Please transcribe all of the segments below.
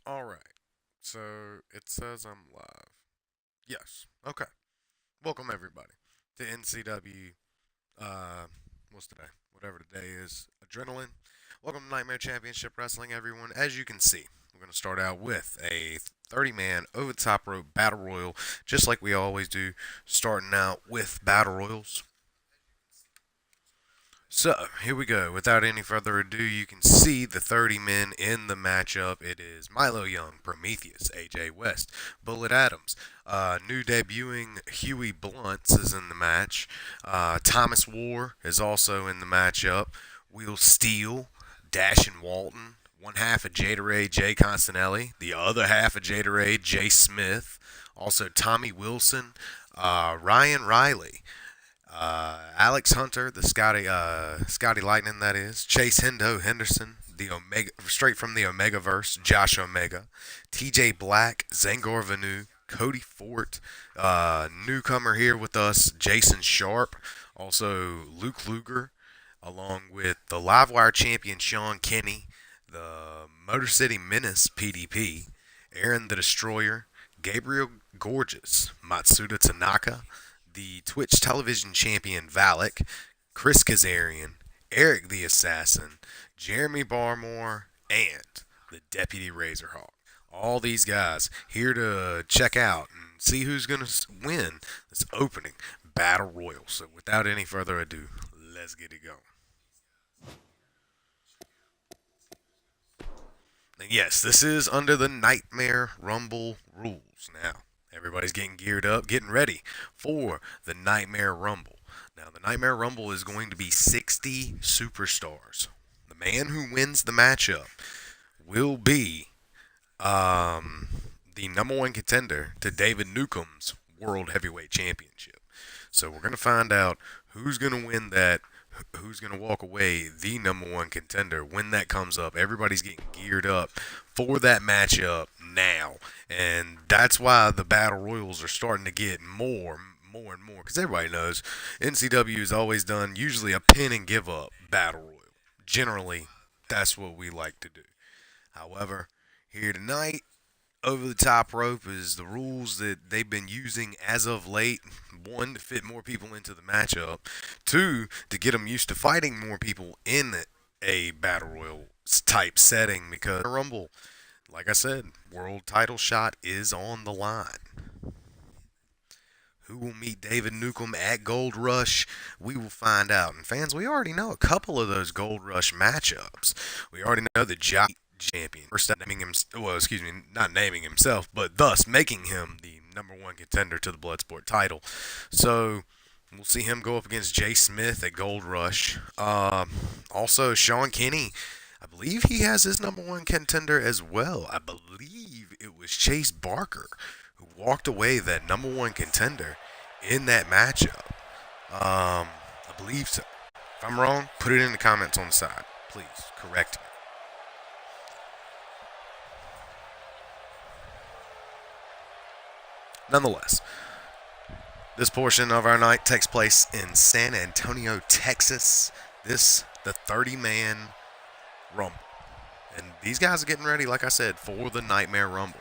Alright, so it says I'm live. Yes, okay. Welcome everybody to NCW, uh, what's today? Whatever today is, Adrenaline. Welcome to Nightmare Championship Wrestling, everyone. As you can see, we're going to start out with a 30-man over the top rope battle royal, just like we always do, starting out with battle royals. So, here we go. Without any further ado, you can see the 30 men in the matchup. It is Milo Young, Prometheus, AJ West, Bullet Adams. New debuting Huey Blunts is in the match. Thomas War is also in the matchup. Will Steele, Dashin Walton, one half of Jada Ray, Jay Constanelli, the other half of Jada Ray, Jay Smith. Also, Tommy Wilson, Ryan Riley. Alex Hunter, the Scotty Lightning, that is. Chase Hendo Henderson, the Omega, straight from the Omega verse. Josh Omega, T.J. Black, Zangor Vanu, Cody Fort, newcomer here with us, Jason Sharp, also Luke Luger, along with the Livewire champion Sean Kenny, the Motor City Menace PDP, Aaron the Destroyer, Gabriel Gorgeous, Matsuda Tanaka, the Twitch television champion Valak, Chris Kazarian, Eric the Assassin, Jeremy Barmore, and the Deputy Razorhawk. All these guys here to check out and see who's going to win this opening battle royal. So without any further ado, let's get it going. And yes, this is under the Nightmare Rumble rules. Now, everybody's getting geared up, getting ready for the Nightmare Rumble. Now, the Nightmare Rumble is going to be 60 superstars. The man who wins the matchup will be the number one contender to David Newcomb's World Heavyweight Championship. So we're going to find out who's going to win that, who's going to walk away the number one contender when that comes up. Everybody's getting geared up for that matchup now. And that's why the battle royals are starting to get more and more. Because everybody knows NCW has always done usually a pin and give up battle royal. Generally, that's what we like to do. However, here tonight, over the top rope is the rules that they've been using as of late. One, to fit more people into the matchup. Two, to get them used to fighting more people in a battle royal type setting because Rumble, like I said, world title shot is on the line. Who will meet David Newcomb at Gold Rush? We will find out. And fans, we already know a couple of those Gold Rush matchups. We already know that Jock champion. First naming him, well, excuse me, not naming himself, but thus making him the number one contender to the Bloodsport title. So we'll see him go up against Jay Smith at Gold Rush. Also, Sean Kenny, I believe he has his number one contender as well. I believe it was Chase Barker who walked away that number one contender in that matchup. I believe so. If I'm wrong, put it in the comments on the side. Please correct me. Nonetheless, this portion of our night takes place in San Antonio, Texas. The 30-man Rumble. And these guys are getting ready, like I said, for the Nightmare Rumble.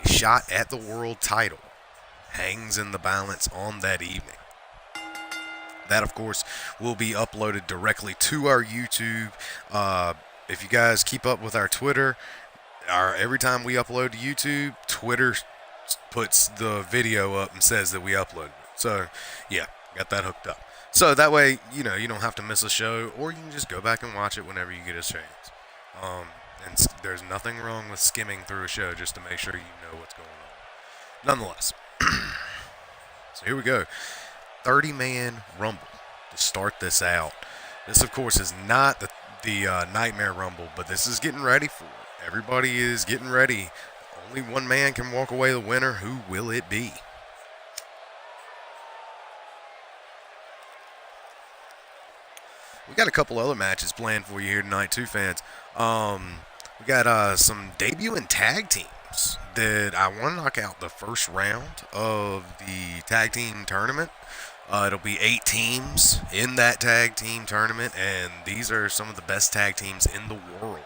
A shot at the world title hangs in the balance on that evening. That, of course, will be uploaded directly to our YouTube. If you guys keep up with our Twitter, every time we upload to YouTube, Twitter puts the video up and says that we uploaded it. So, yeah, got that hooked up. So that way, you don't have to miss a show, or you can just go back and watch it whenever you get a chance. And there's nothing wrong with skimming through a show just to make sure you know what's going on. Nonetheless, so here we go. 30-man Rumble to start this out. This, of course, is not the Nightmare Rumble, but this is getting ready for it. Everybody is getting ready. Only one man can walk away the winner. Who will it be? We got a couple other matches planned for you here tonight, too, fans. We got some debuting tag teams that I want to knock out the first round of the tag team tournament. It'll be 8 teams in that tag team tournament, and these are some of the best tag teams in the world.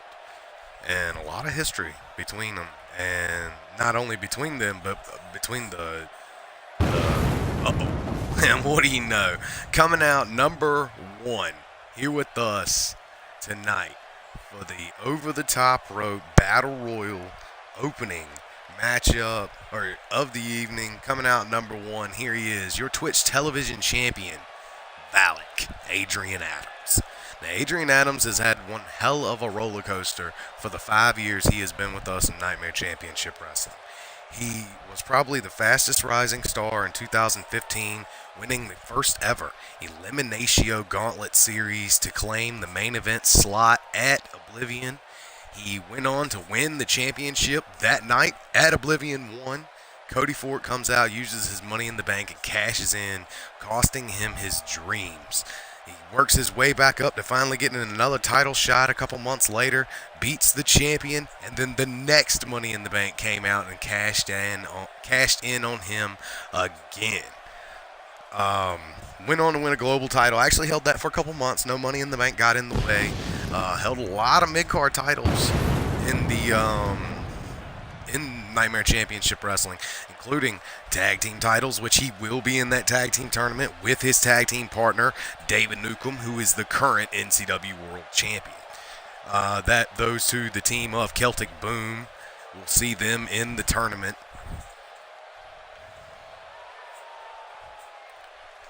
and a lot of history between them. And not only between them, but between and what do you know? Coming out number one here with us tonight for the Over the Top Rope Battle Royal opening matchup or of the evening. Coming out number one, here he is, your Twitch television champion, Valak Adrian Adams. Now, Adrian Adams has had one hell of a roller coaster for the 5 years he has been with us in Nightmare Championship Wrestling. He was probably the fastest rising star in 2015, winning the first ever Eliminatio Gauntlet Series to claim the main event slot at Oblivion. He went on to win the championship that night at Oblivion 1. Cody Ford comes out, uses his money in the bank, and cashes in, costing him his dreams. He works his way back up to finally getting another title shot a couple months later, beats the champion, and then the next Money in the Bank came out and cashed in on him again. Went on to win a global title. Actually held that for a couple months. No Money in the Bank got in the way. Held a lot of mid-card titles in the in Nightmare Championship Wrestling, including tag team titles, which he will be in that tag team tournament with his tag team partner, David Newcomb, who is the current NCW World Champion. Those two, the team of Celtic Boom, we'll see them in the tournament.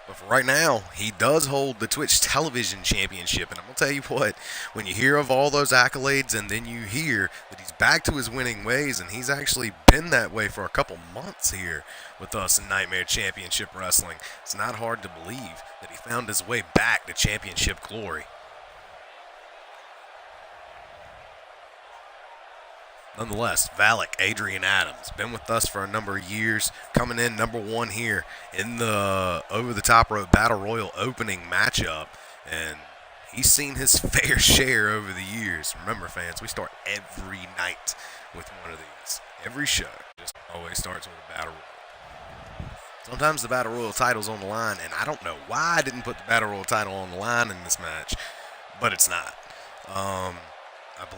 But for right now, he does hold the Twitch Television Championship. And I'm going to tell you what, when you hear of all those accolades and then you hear that he's back to his winning ways, and he's actually been that way for a couple months here with us in Nightmare Championship Wrestling, it's not hard to believe that he found his way back to championship glory. Nonetheless, Valak Adrian Adams, been with us for a number of years, coming in number one here in the Over the Top Rope Battle Royal opening matchup, and he's seen his fair share over the years. Remember, fans, we start every night with one of these. Every show just always starts with a Battle Royal. Sometimes the Battle Royal title's on the line, and I don't know why I didn't put the Battle Royal title on the line in this match, but it's not. I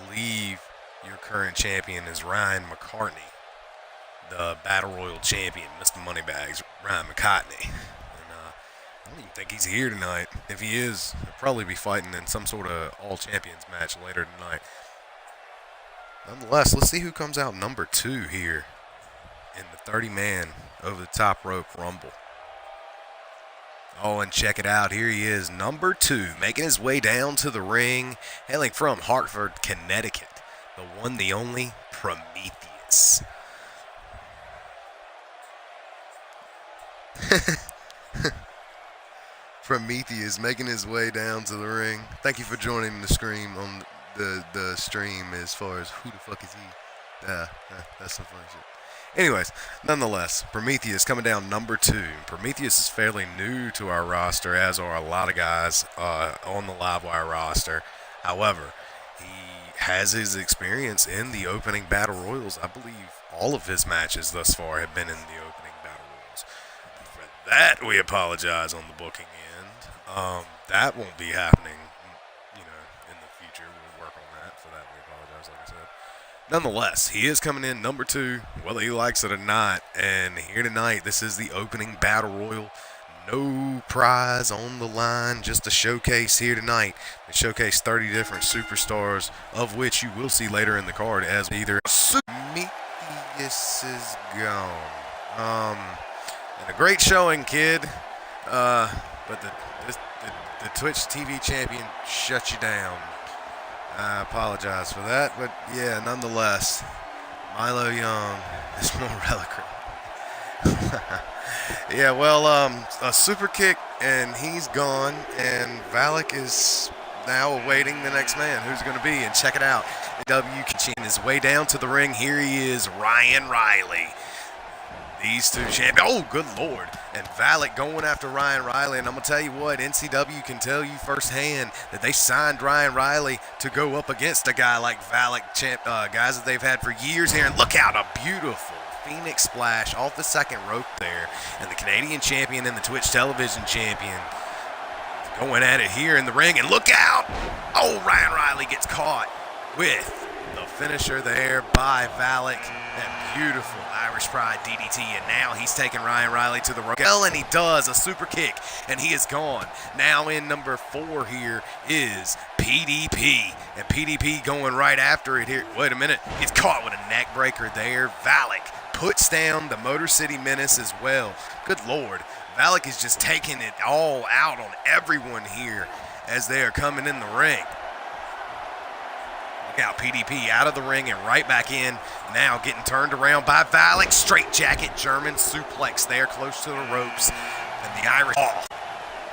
believe your current champion is Ryan McCartney, the Battle Royal champion, Mr. Moneybags, Ryan McCartney. And I don't even think he's here tonight. If he is, he'll probably be fighting in some sort of all-champions match later tonight. Nonetheless, let's see who comes out number two here in the 30-man Over the Top Rope Rumble. Oh, and check it out. Here he is, number two, making his way down to the ring, hailing from Hartford, Connecticut. The one, the only, Prometheus. Prometheus making his way down to the ring. Thank you for joining the stream on the stream as far as who the fuck is he. That's some funny shit. Anyways, nonetheless, Prometheus coming down number two. Prometheus is fairly new to our roster, as are a lot of guys on the Livewire roster. However, he has his experience in the opening Battle Royals. I believe all of his matches thus far have been in the opening Battle Royals. For that, we apologize on the booking end. That won't be happening, in the future. We'll work on that. For that, we apologize, like I said. Nonetheless, he is coming in number two, whether he likes it or not. And here tonight, this is the opening Battle Royal. No prize on the line, just a showcase here tonight. They showcase 30 different superstars, of which you will see later in the card as either Prometheus is gone. And a great showing, kid. But the Twitch TV champion shut you down. I apologize for that, but yeah, nonetheless, Milo Young is more reliquary. Yeah, well, a super kick, and he's gone, and Valak is now awaiting the next man. Who's going to be? And check it out. NCW can his way down to the ring. Here he is, Ryan Riley. These two champions. Oh, good Lord. And Valak going after Ryan Riley. And I'm going to tell you what, NCW can tell you firsthand that they signed Ryan Riley to go up against a guy like Valak, guys that they've had for years here. And look out, a beautiful Phoenix splash off the second rope there. And the Canadian champion and the Twitch television champion going at it here in the ring. And look out! Oh, Ryan Riley gets caught with the finisher there by Valak. That beautiful Irish Pride DDT, and now he's taking Ryan Riley to the rope. And he does a super kick, and he is gone. Now in number 4 here is PDP, and PDP going right after it here. Wait a minute, gets caught with a neck breaker there. Valak puts down the Motor City Menace as well. Good Lord, Valak is just taking it all out on everyone here as they are coming in the ring. Look out, PDP out of the ring and right back in. Now getting turned around by Valak. Straight jacket German suplex there close to the ropes. And the Irish off.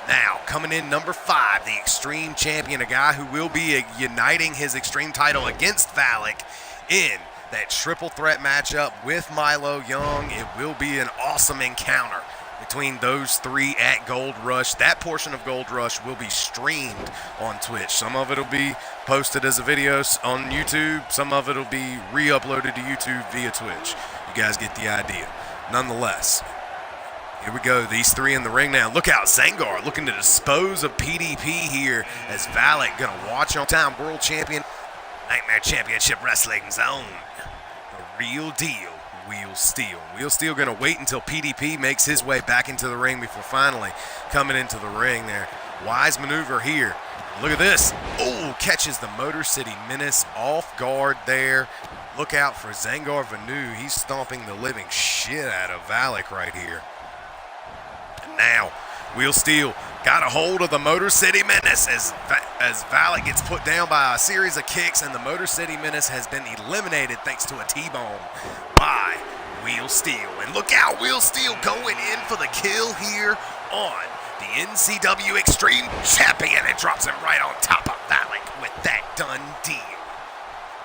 Now coming in number 5, the Extreme Champion, a guy who will be uniting his Extreme title against Valak in that triple threat matchup with Milo Young. It will be an awesome encounter between those 3 at Gold Rush. That portion of Gold Rush will be streamed on Twitch. Some of it will be posted as a video on YouTube. Some of it will be re-uploaded to YouTube via Twitch. You guys get the idea. Nonetheless, here we go. These 3 in the ring now. Look out, Zangar looking to dispose of PDP here as Valak going to watch on time. World Champion, Nightmare Championship Wrestling Zone. The real deal. Wheel Steel. Wheel Steel going to wait until PDP makes his way back into the ring before finally coming into the ring there. Wise maneuver here. Look at this. Oh, catches the Motor City Menace off guard there. Look out for Zangar Vanu. He's stomping the living shit out of Valak right here. And now, Wheel Steel got a hold of the Motor City Menace as Valak gets put down by a series of kicks, and the Motor City Menace has been eliminated thanks to a T-bone by Wheel Steel. And look out, Wheel Steel going in for the kill here on the NCW Extreme Champion, and drops him right on top of Valak with that done deal.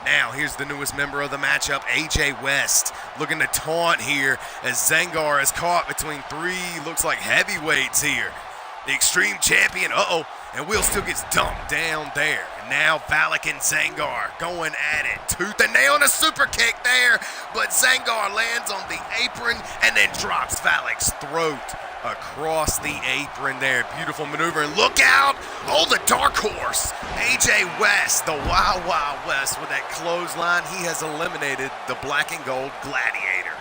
Now here's the newest member of the matchup, AJ West, looking to taunt here as Zangar is caught between 3, looks like heavyweights here. The Extreme Champion, and Will still gets dumped down there. And now Valak and Zangar going at it. Tooth and nail and a super kick there, but Zangar lands on the apron and then drops Valak's throat across the apron there. Beautiful maneuver, and look out! Oh, the dark horse, AJ West, the Wild Wild West with that clothesline. He has eliminated the black and gold gladiator.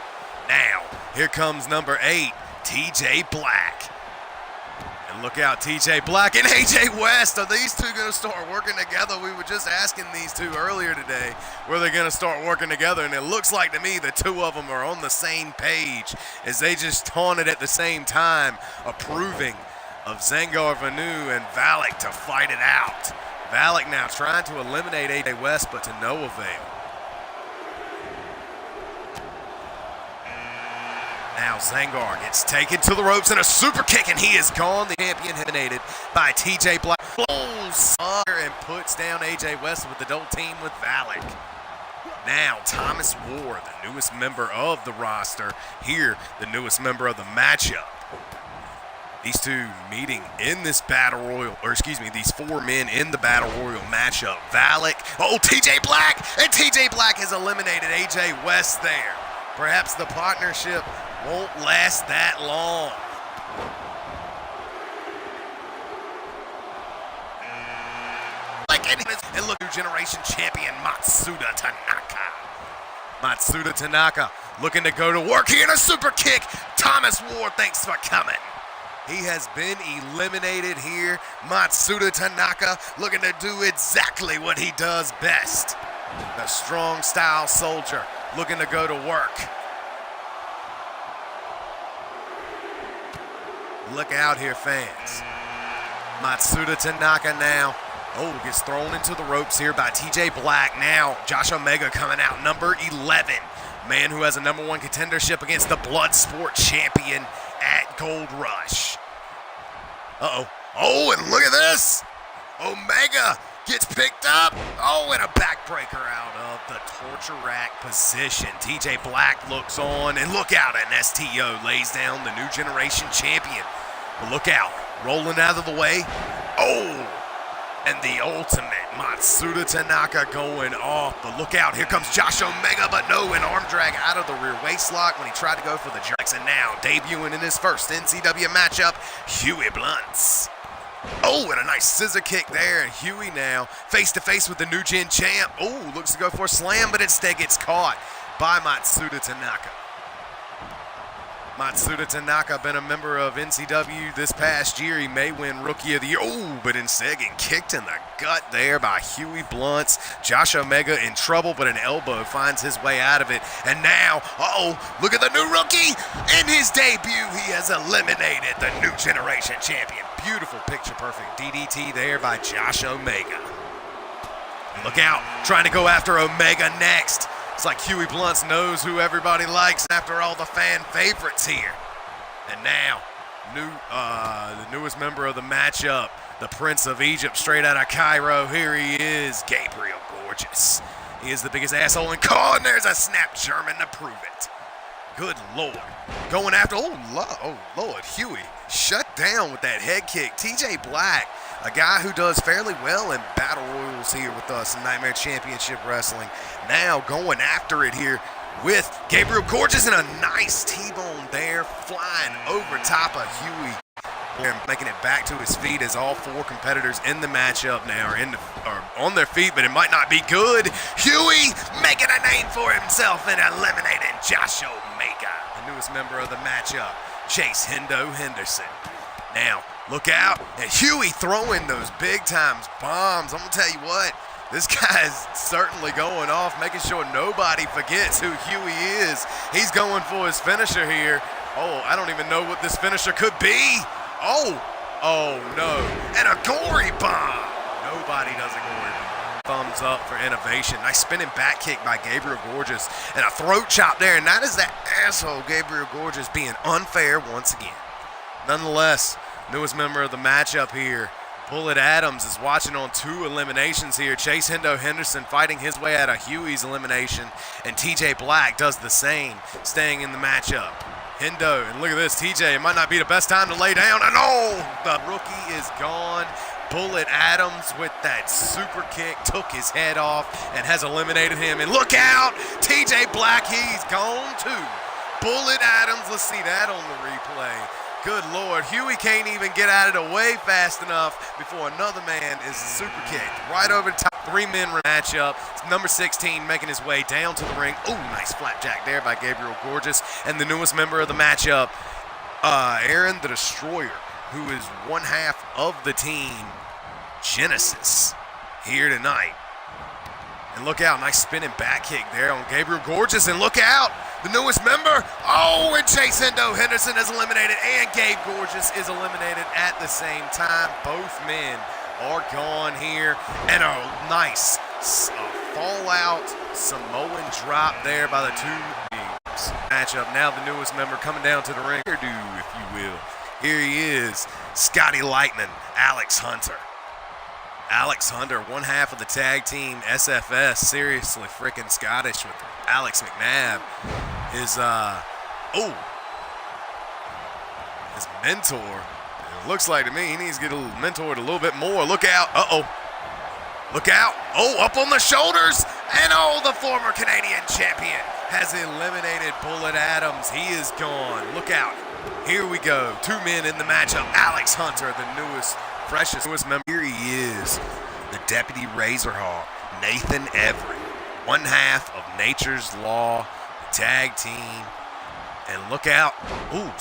Now, here comes number 8, TJ Black. And look out, TJ Black and AJ West. Are these 2 going to start working together? We were just asking these 2 earlier today, were they going to start working together? And it looks like to me the 2 of them are on the same page as they just taunted at the same time, approving of Zangar Vanu and Valak to fight it out. Valak now trying to eliminate AJ West, but to no avail. Now Zangar gets taken to the ropes and a super kick, and he is gone. The champion eliminated by TJ Black. Blows and puts down AJ West with the double team with Valak. Now Thomas Ward, the newest member of the roster, here the newest member of the matchup. These 2 meeting in this battle royal, these 4 men in the battle royal matchup. Valak, TJ Black, and TJ Black has eliminated AJ West there. Perhaps the partnership won't last that long. And look, new generation champion Matsuda Tanaka. Matsuda Tanaka looking to go to work here in a super kick. Thomas Ward, thanks for coming. He has been eliminated here. Matsuda Tanaka looking to do exactly what he does best. The strong style soldier looking to go to work. Look out here, fans. Matsuda Tanaka now. Gets thrown into the ropes here by TJ Black. Now, Josh Omega coming out, number 11. Man who has a number 1 contendership against the Bloodsport champion at Gold Rush. And look at this. Omega gets picked up. And a backbreaker out of the torture rack position. TJ Black looks on, and look out, an STO lays down the new generation champion. But look out, rolling out of the way. And the ultimate Matsuda Tanaka going off. But look out, here comes Josh Omega, but no, an arm drag out of the rear waist lock when he tried to go for the jerks. And now, debuting in his first NCW matchup, Huey Blunts. Oh, and a nice scissor kick there. And Huey now face-to-face with the New Gen champ. Oh, looks to go for a slam, but instead gets caught by Matsuda Tanaka. Matsuda Tanaka, been a member of NCW this past year. He may win Rookie of the Year. Oh, but instead getting kicked in the gut there by Huey Blunts. Josh Omega in trouble, but an elbow finds his way out of it. And now, look at the new rookie. In his debut, he has eliminated the New Generation Champion. Beautiful picture-perfect DDT there by Josh Omega. Look out, trying to go after Omega next. It's like Huey Blunts knows who everybody likes after all the fan favorites here. And now, the newest member of the matchup, the Prince of Egypt, straight out of Cairo. Here he is, Gabriel Gorgeous. He is the biggest asshole in car, and there's a snap German to prove it. Good Lord. Going after, Lord, Huey shut down with that head kick. TJ Black, a guy who does fairly well in Battle Royals here with us in Nightmare Championship Wrestling. Now going after it here with Gabriel Gorgeous, and a nice T-bone there, flying over top of Huey. And making it back to his feet as all four competitors in the matchup now are on their feet, but it might not be good. Huey making a name for himself and eliminating Josh Omega, the newest member of the matchup, Chase Hendo Henderson. Now, look out, and Huey throwing those big times bombs. I'm going to tell you what, this guy is certainly going off, making sure nobody forgets who Huey is. He's going for his finisher here. Oh, I don't even know what this finisher could be. Oh no, and a gory bomb. Nobody does a gory bomb. Thumbs up for innovation. Nice spinning back kick by Gabriel Gorgeous, and a throat chop there, and that is that asshole Gabriel Gorgeous being unfair once again. Nonetheless, newest member of the matchup here, Bullet Adams, is watching on 2 eliminations here. Chase Hendo Henderson fighting his way out of Huey's elimination, and TJ Black does the same, staying in the matchup. Hendo, and look at this, TJ, it might not be the best time to lay down, and the rookie is gone. Bullet Adams with that super kick took his head off and has eliminated him, and look out, TJ Black, he's gone too. Bullet Adams, let's see that on the replay. Good Lord, Huey can't even get out of the way fast enough before another man is super kicked. Right over the top, 3-man matchup. It's number 16 making his way down to the ring. Oh, nice flapjack there by Gabriel Gorgeous. And the newest member of the matchup, Aaron the Destroyer, who is one half of the team Genesis here tonight. And look out, nice spinning back kick there on Gabriel Gorgeous, and look out, the newest member, and Chase Hendo Henderson is eliminated, and Gabe Gorgeous is eliminated at the same time. Both men are gone here, and a nice fallout Samoan drop there by the two teams. Matchup, now the newest member coming down to the ring, if you will. Here he is, Scotty Lightning, Alex Hunter. Alex Hunter, one half of the tag team SFS, seriously freaking Scottish with Alex McNabb. His mentor, it looks like to me he needs to get mentored a little bit more. Look out, look out, up on the shoulders, and the former Canadian champion has eliminated Bullet Adams. He is gone, look out. Here we go, 2 men in the matchup. Alex Hunter, the newest member. Here he is, the Deputy Razorhawk, Nathan Everett, one half of Nature's Law, the tag team. And look out, beautiful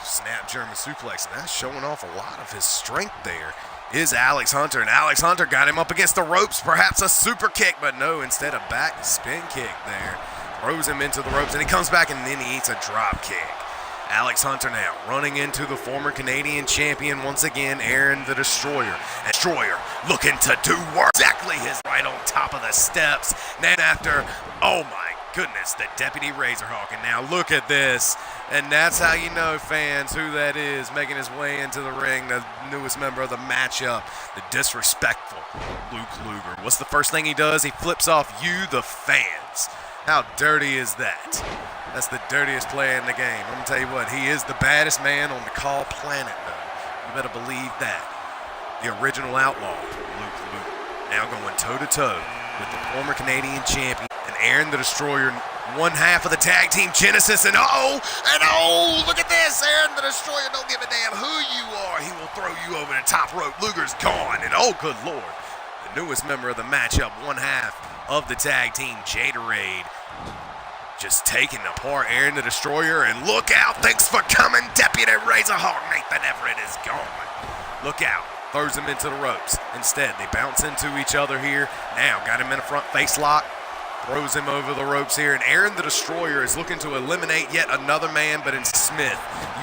snap German suplex, and that's showing off a lot of his strength there, is Alex Hunter. And Alex Hunter got him up against the ropes, perhaps a super kick, but no, instead a back spin kick there. Throws him into the ropes, and he comes back, and then he eats a drop kick. Alex Hunter now running into the former Canadian champion once again, Aaron the Destroyer. Destroyer looking to do work. Exactly his right on top of the steps. Then after, oh my goodness, the Deputy Razorhawk. And now look at this. And that's how you know, fans, who that is making his way into the ring, the newest member of the matchup, the disrespectful Luke Luger. What's the first thing he does? He flips off you, the fans. How dirty is that? That's the dirtiest player in the game. I'm going to tell you what, he is the baddest man on the call planet, though. You better believe that. The original outlaw, Luke, now going toe-to-toe with the former Canadian champion, and Aaron the Destroyer one half of the tag team Genesis, and look at this. Aaron the Destroyer don't give a damn who you are. He will throw you over the top rope. Luger's gone, and oh, good Lord. The newest member of the matchup, one half of the tag team Jaderade, just taking apart Aaron the Destroyer, and look out. Thanks for coming, Deputy Razorhawk. Nathan Everett is gone. Look out. Throws him into the ropes. Instead, they bounce into each other here. Now, got him in a front face lock. Throws him over the ropes here, and Aaron the Destroyer is looking to eliminate yet another man, but Smith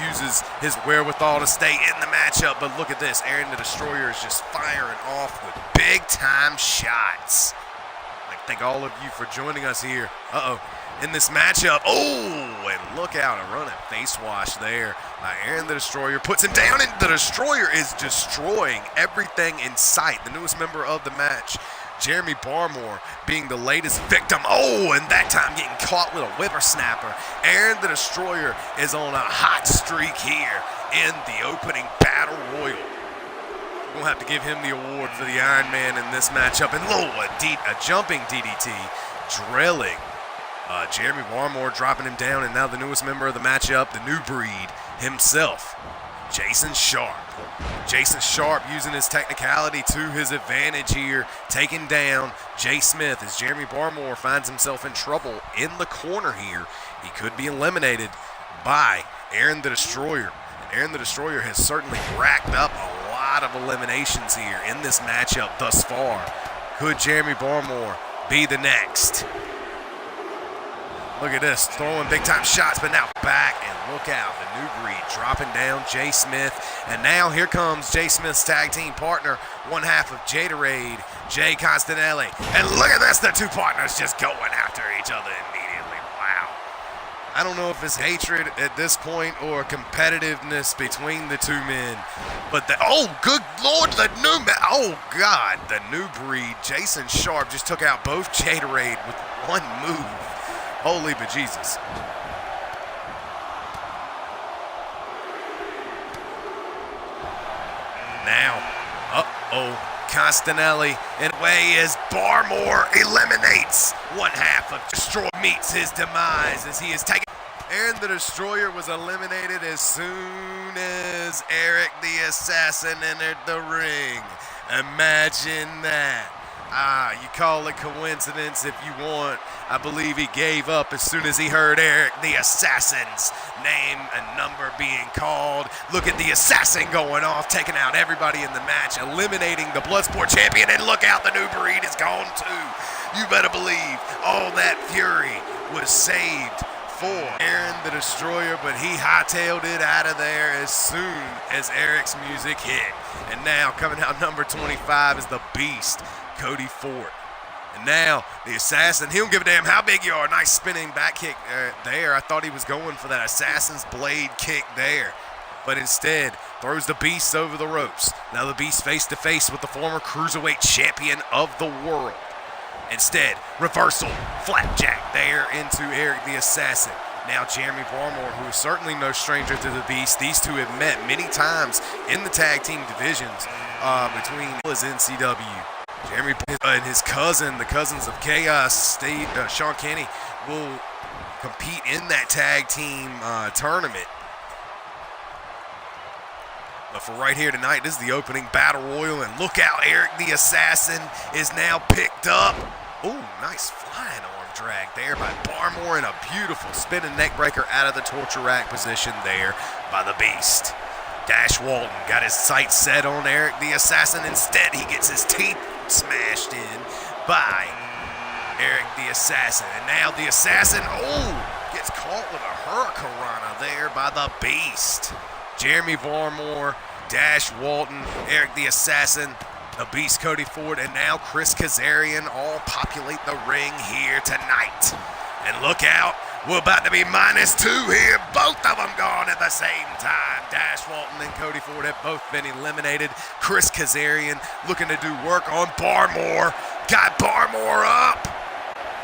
uses his wherewithal to stay in the matchup. But look at this. Aaron the Destroyer is just firing off with big-time shots. I'd like to thank all of you for joining us here. In this matchup. Oh, and look out, a running face wash there. Aaron the Destroyer puts him down, and the Destroyer is destroying everything in sight. The newest member of the match, Jeremy Barmore, being the latest victim. Oh, and that time getting caught with a whippersnapper. Aaron the Destroyer is on a hot streak here in the opening battle royal. We'll have to give him the award for the Iron Man in this matchup. And a jumping DDT, drilling Jeremy Barmore, dropping him down, and now the newest member of the matchup, the new breed himself, Jason Sharp. Jason Sharp using his technicality to his advantage here, taking down Jay Smith as Jeremy Barmore finds himself in trouble in the corner here. He could be eliminated by Aaron the Destroyer. Aaron the Destroyer has certainly racked up a lot of eliminations here in this matchup thus far. Could Jeremy Barmore be the next? Look at this, throwing big-time shots, but now back, and look out, the new breed dropping down Jay Smith. And now here comes Jay Smith's tag team partner, one half of Jaderade, Jay Constanelli. And look at this, the two partners just going after each other immediately. Wow. I don't know if it's hatred at this point or competitiveness between the two men. But good Lord, oh God, the new breed, Jason Sharp, just took out both Jaderade with one move. Holy bejesus. Now, Constanelli in way as Barmore eliminates one half of Destroyer, meets his demise as he is taken. Aaron the Destroyer was eliminated as soon as Eric the Assassin entered the ring. Imagine that. You call it coincidence if you want. I believe he gave up as soon as he heard Eric the Assassin's name and number being called. Look at the Assassin going off, taking out everybody in the match, eliminating the Bloodsport champion, and look out, the new breed is gone too. You better believe all that fury was saved for Aaron the Destroyer, but he hightailed it out of there as soon as Eric's music hit. And now coming out number 25 is the Beast, Cody Ford. And now the Assassin, he don't give a damn how big you are. Nice spinning back kick there. I thought he was going for that Assassin's Blade kick there, but instead throws the Beast over the ropes. Now the Beast face to face with the former Cruiserweight champion of the world. Instead, reversal, flapjack there into Eric the Assassin. Now Jeremy Barmore, who is certainly no stranger to the Beast. These two have met many times in the tag team divisions between his NCW. Jeremy and his cousin, the Cousins of Chaos, Sean Kenny, will compete in that tag team tournament. But for right here tonight, this is the opening battle royal, and look out, Eric the Assassin is now picked up. Oh, nice flying arm drag there by Barmore, and a beautiful spinning neck breaker out of the torture rack position there by the Beast. Dash Walton got his sights set on Eric the Assassin. Instead, he gets his teeth smashed in by Eric the Assassin. And now the Assassin, gets caught with a hurricanrana there by the Beast. Jeremy Barmore, Dash Walton, Eric the Assassin, the Beast Cody Ford, and now Chris Kazarian all populate the ring here tonight. And look out, we're about to be -2 here. Both of them gone at the same time. Dash Walton and Cody Ford have both been eliminated. Chris Kazarian looking to do work on Barmore. Got Barmore up.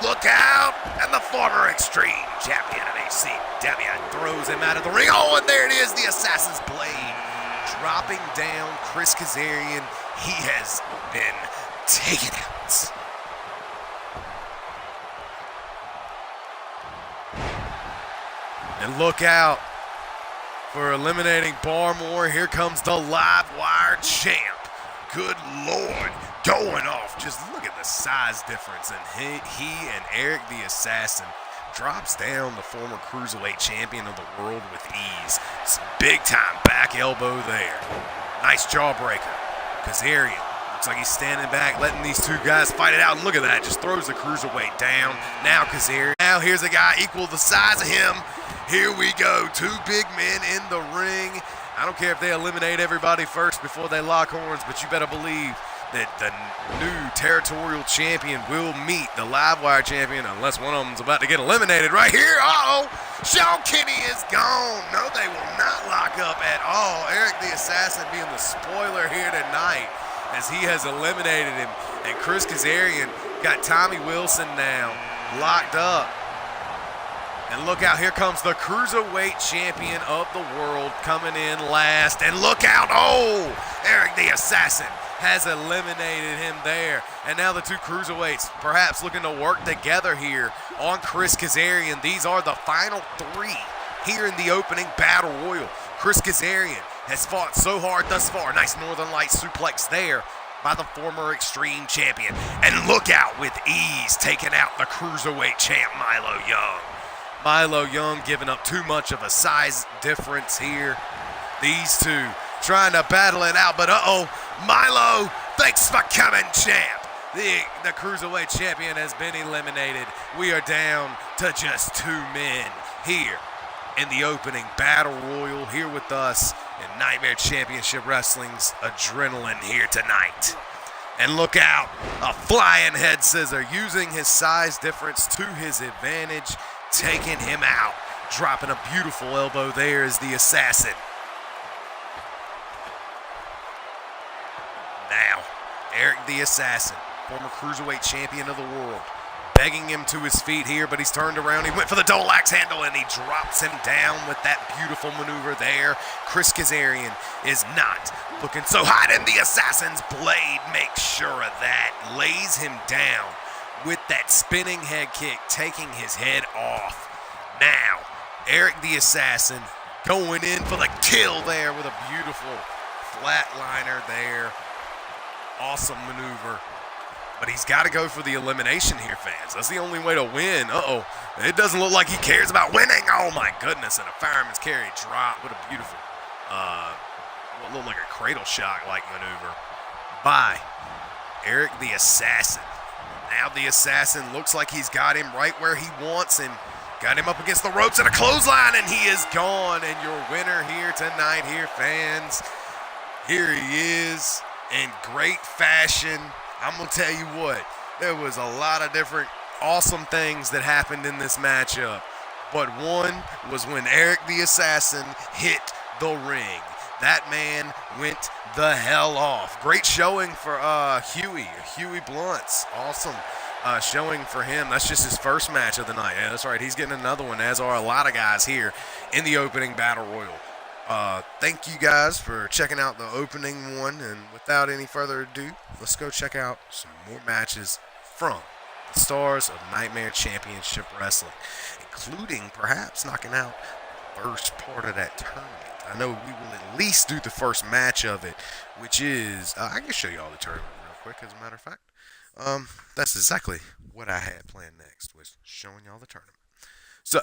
Look out! And the former Extreme Champion of ACW throws him out of the ring. Oh, and there it is, the Assassin's Blade. Dropping down Chris Kazarian. He has been taken out. And look out for eliminating Barmore. Here comes the live wire champ. Good Lord, going off. Just look at the size difference. And he and Eric the Assassin drops down the former Cruiserweight champion of the world with ease. It's big time back elbow there. Nice jawbreaker. Kazarian looks like he's standing back, letting these two guys fight it out. And look at that, just throws the Cruiserweight down. Now Kazarian. Now here's a guy equal the size of him. Here we go, two big men in the ring. I don't care if they eliminate everybody first before they lock horns, but you better believe that the new territorial champion will meet the live wire champion unless one of them's about to get eliminated right here. Uh-oh, Sean Kinney is gone. No, they will not lock up at all. Eric the Assassin being the spoiler here tonight as he has eliminated him. And Chris Kazarian got Tommy Wilson now locked up. And look out, here comes the Cruiserweight champion of the world coming in last. And look out, oh, Eric the Assassin has eliminated him there. And now the two Cruiserweights perhaps looking to work together here on Chris Kazarian. These are the final three here in the opening battle royal. Chris Kazarian has fought so hard thus far. Nice Northern Lights suplex there by the former Extreme champion. And look out, with ease, taking out the Cruiserweight champ, Milo Young. Milo Young giving up too much of a size difference here. These two trying to battle it out, but uh-oh, Milo, thanks for coming, champ. The Cruiserweight champion has been eliminated. We are down to just two men here in the opening battle royal here with us in Nightmare Championship Wrestling's Adrenaline here tonight. And look out, a flying head scissor using his size difference to his advantage, taking him out. Dropping a beautiful elbow there is the Assassin. Now, Eric the Assassin, former Cruiserweight champion of the world, begging him to his feet here, but he's turned around. He went for the double axe handle, and he drops him down with that beautiful maneuver there. Chris Kazarian is not looking so hot, and the Assassin's blade makes sure of that. Lays him down with that spinning head kick, taking his head off. Now, Eric the Assassin going in for the kill there with a beautiful flatliner there. Awesome maneuver. But he's got to go for the elimination here, fans. That's the only way to win. Uh-oh. It doesn't look like he cares about winning. Oh, my goodness. And a fireman's carry drop. What a beautiful, what looked like a cradle shock-like maneuver by Eric the Assassin. Now the Assassin looks like he's got him right where he wants him. Got him up against the ropes and a clothesline, and he is gone. And your winner here tonight, here, fans. Here he is in great fashion. I'm going to tell you what, there was a lot of different awesome things that happened in this matchup. But one was when Eric the Assassin hit the ring. That man went the hell off. Great showing for Huey Blunt's. Awesome showing for him. That's just his first match of the night. Yeah, that's right. He's getting another one, as are a lot of guys here in the opening battle royal. Thank you guys for checking out the opening one. And without any further ado, let's go check out some more matches from the stars of Nightmare Championship Wrestling, including perhaps knocking out the first part of that tournament. I know we will at least do the first match of it, which is, I can show you all the tournament real quick, as a matter of fact. That's exactly what I had planned next, was showing y'all the tournament. So,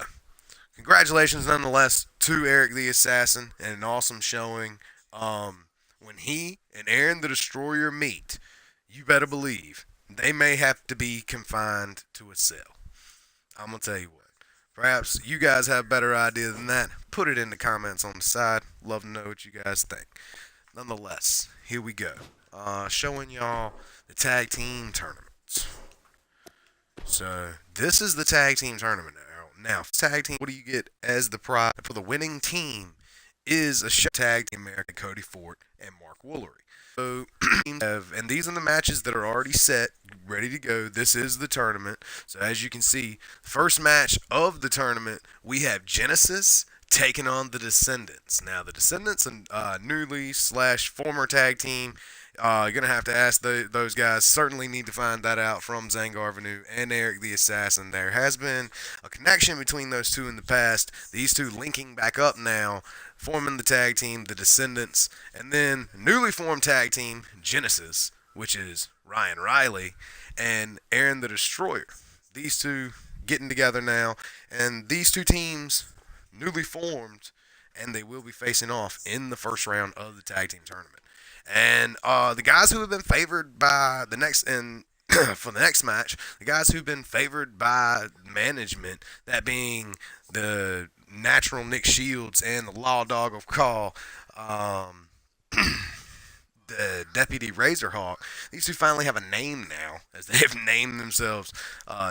congratulations nonetheless to Eric the Assassin, and an awesome showing. When he and Aaron the Destroyer meet, you better believe they may have to be confined to a cell. I'm going to tell you what. Perhaps you guys have a better idea than that. Put it in the comments on the side. Love to know what you guys think. Nonetheless, here we go. Showing y'all the tag team tournaments. So, this is the tag team tournament now. Tag team, what do you get as the prize for the winning team is a tag team American Cody Fort and Mark Woolery. So, and these are the matches that are already set, ready to go. This is the tournament. So as you can see, first match of the tournament, we have Genesis taking on the Descendants. Now, the Descendants, a newly slash former tag team. You're going to have to ask those guys. Certainly need to find that out from Zangarvenu and Eric the Assassin. There has been a connection between those two in the past. These two linking back up now, forming the tag team, the Descendants, and then newly formed tag team, Genesis, which is Ryan Riley and Aaron the Destroyer. These two getting together now, and these two teams newly formed, and they will be facing off in the first round of the tag team tournament. And the guys who have been favored by the next and for the next match, the guys who've been favored by management, that being the natural Nick Shields and the Law Dog of Call, the Deputy Razorhawk. These two finally have a name now, as they have named themselves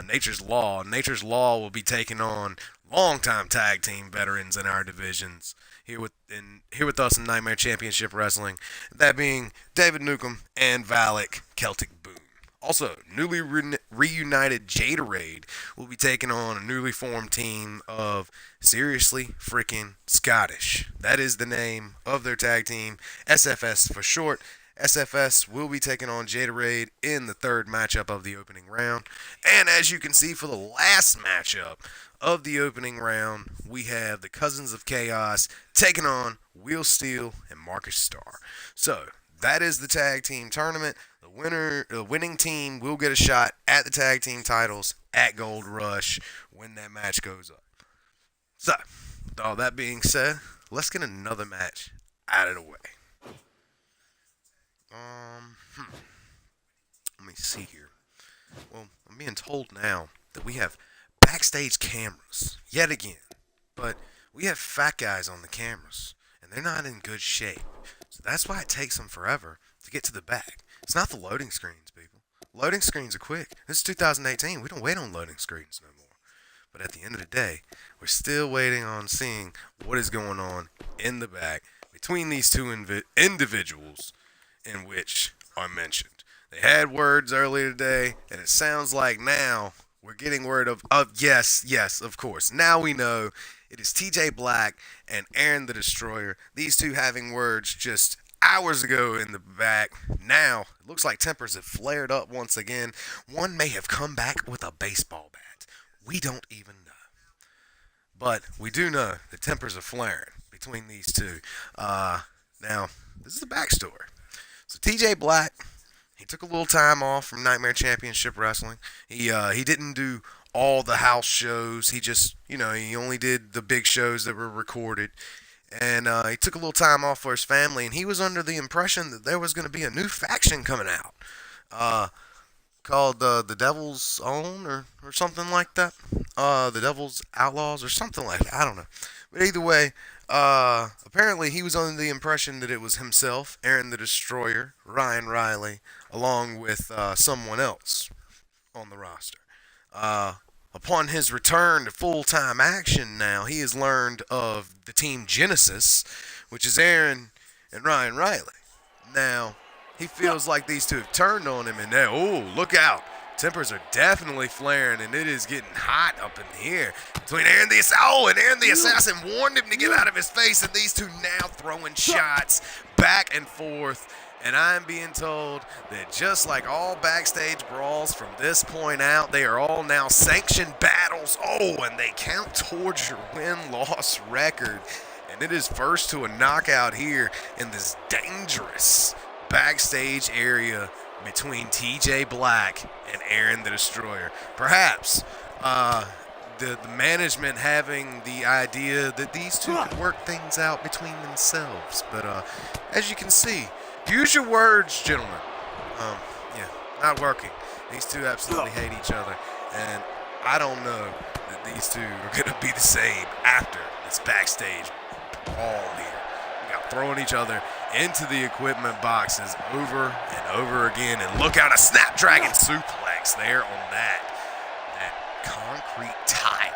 Nature's Law. Nature's Law will be taking on longtime tag team veterans in our divisions here with us in Nightmare Championship Wrestling. That being David Newcomb and Valak Celtic Boom. Also, newly reunited Jaderade will be taking on a newly formed team of Seriously Freaking Scottish. That is the name of their tag team, SFS for short. SFS will be taking on Jaderade in the third matchup of the opening round. And as you can see, for the last matchup of the opening round, we have the Cousins of Chaos taking on Will Steele and Marcus Starr. So, that is the tag team tournament. The winning team will get a shot at the tag team titles at Gold Rush when that match goes up. So, with all that being said, let's get another match out of the way. Let me see here. Well, I'm being told now that we have backstage cameras yet again, but we have fat guys on the cameras, and they're not in good shape. So that's why it takes them forever to get to the back. It's not the loading screens, people. Loading screens are quick. This is 2018. We don't wait on loading screens no more. But at the end of the day, we're still waiting on seeing what is going on in the back between these two individuals in which are mentioned. They had words earlier today, and it sounds like now we're getting word of yes, of course. Now we know it is TJ Black and Aaron the Destroyer. These two having words just hours ago in the back. Now, it looks like tempers have flared up once again. One may have come back with a baseball bat. We don't even know. But we do know the tempers are flaring between these two. Now, this is the backstory. So TJ Black, he took a little time off from Nightmare Championship Wrestling. He didn't do all the house shows. He just, he only did the big shows that were recorded. And he took a little time off for his family, and he was under the impression that there was going to be a new faction coming out called the Devil's Own or something like that. The Devil's Outlaws or something like that. I don't know. But either way, apparently he was under the impression that it was himself, Aaron the Destroyer, Ryan Riley, along with someone else on the roster. Upon his return to full-time action now, he has learned of the team Genesis, which is Aaron and Ryan Riley. Now, he feels like these two have turned on him, and look out. Tempers are definitely flaring, and it is getting hot up in here between Aaron the Assassin. And Aaron the Assassin warned him to get out of his face, and these two now throwing shots back and forth. And I'm being told that just like all backstage brawls from this point out, they are all now sanctioned battles. And they count towards your win-loss record. And it is first to a knockout here in this dangerous backstage area between TJ Black and Aaron the Destroyer. Perhaps the management having the idea that these two could work things out between themselves. But as you can see, use your words, gentlemen. Not working. These two absolutely hate each other. And I don't know that these two are going to be the same after this backstage brawl here. We got throwing each other into the equipment boxes over and over again. And look out, a Snapdragon suplex there on that concrete tile.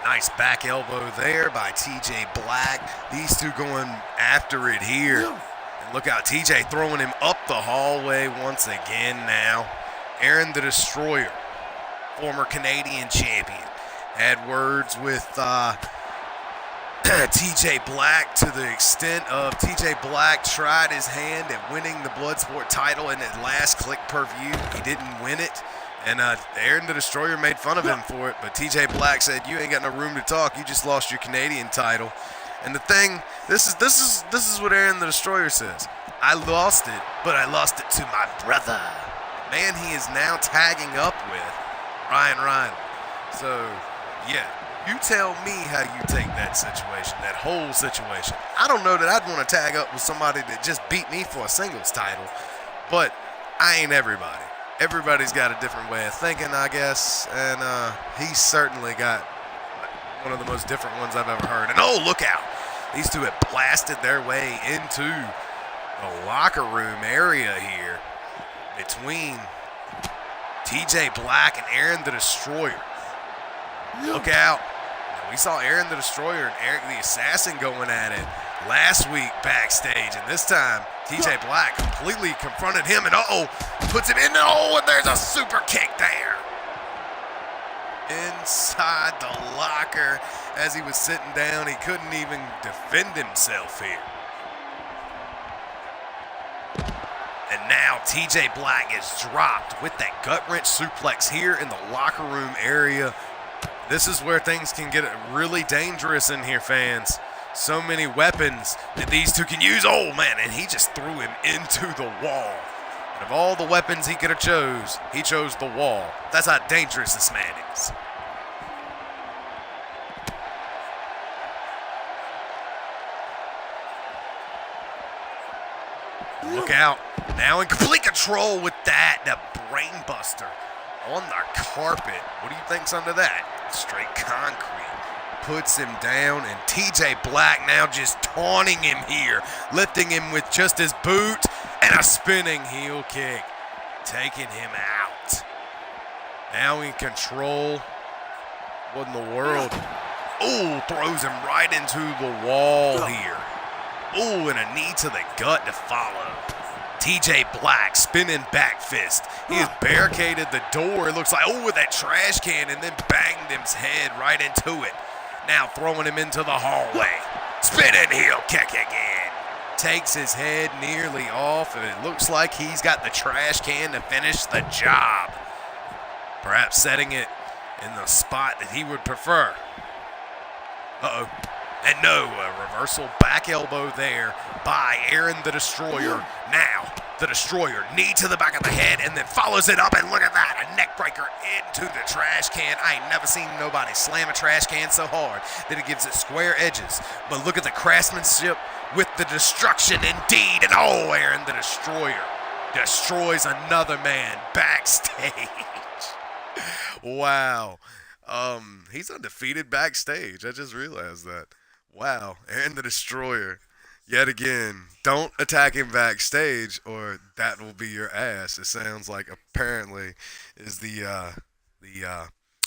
Nice back elbow there by TJ Black. These two going after it here. And look out, TJ throwing him up the hallway once again now. Aaron the Destroyer former Canadian champion, had words with TJ Black to the extent of TJ Black tried his hand at winning the Bloodsport title in his last click per view. He didn't win it. And Aaron the Destroyer made fun of him for it, but TJ Black said, "You ain't got no room to talk. You just lost your Canadian title." And the thing, this is what Aaron the Destroyer says. "I lost it, but I lost it to my brother." Man, he is now tagging up with Ryan Reynolds. So, yeah, you tell me how you take that situation, that whole situation. I don't know that I'd want to tag up with somebody that just beat me for a singles title, but I ain't everybody. Everybody's got a different way of thinking, I guess, and he's certainly got one of the most different ones I've ever heard. And oh, look out! These two have blasted their way into the locker room area here between TJ Black and Aaron the Destroyer. Look out. Now, we saw Aaron the Destroyer and Eric the Assassin going at it last week backstage, and this time TJ Black completely confronted him and puts him in the hole, and there's a super kick there. Inside the locker as he was sitting down, he couldn't even defend himself here. And now TJ Black is dropped with that gut wrench suplex here in the locker room area. This is where things can get really dangerous in here, fans. So many weapons that these two can use. Oh, man, and he just threw him into the wall. And of all the weapons he could have chose, he chose the wall. That's how dangerous this man is. Look out. Now in complete control with that. The brainbuster on the carpet. What do you think's under that? Straight concrete. Puts him down, and TJ Black now just taunting him here, lifting him with just his boot and a spinning heel kick, taking him out. Now in control. What in the world? Oh, throws him right into the wall here. Oh, and a knee to the gut to follow. TJ Black spinning back fist. He has barricaded the door. It looks like, with that trash can, and then banged his head right into it. Now throwing him into the hallway. Spinning heel kick again. Takes his head nearly off, and it looks like he's got the trash can to finish the job. Perhaps setting it in the spot that he would prefer. And no, a reversal back elbow there by Aaron the Destroyer. Now, the Destroyer, knee to the back of the head, and then follows it up, and look at that, a neck breaker into the trash can. I ain't never seen nobody slam a trash can so hard that it gives it square edges. But look at the craftsmanship with the destruction indeed. And Aaron the Destroyer destroys another man backstage. Wow. He's undefeated backstage. I just realized that. Wow, Aaron the Destroyer. Yet again, don't attack him backstage or that will be your ass. It sounds like apparently is the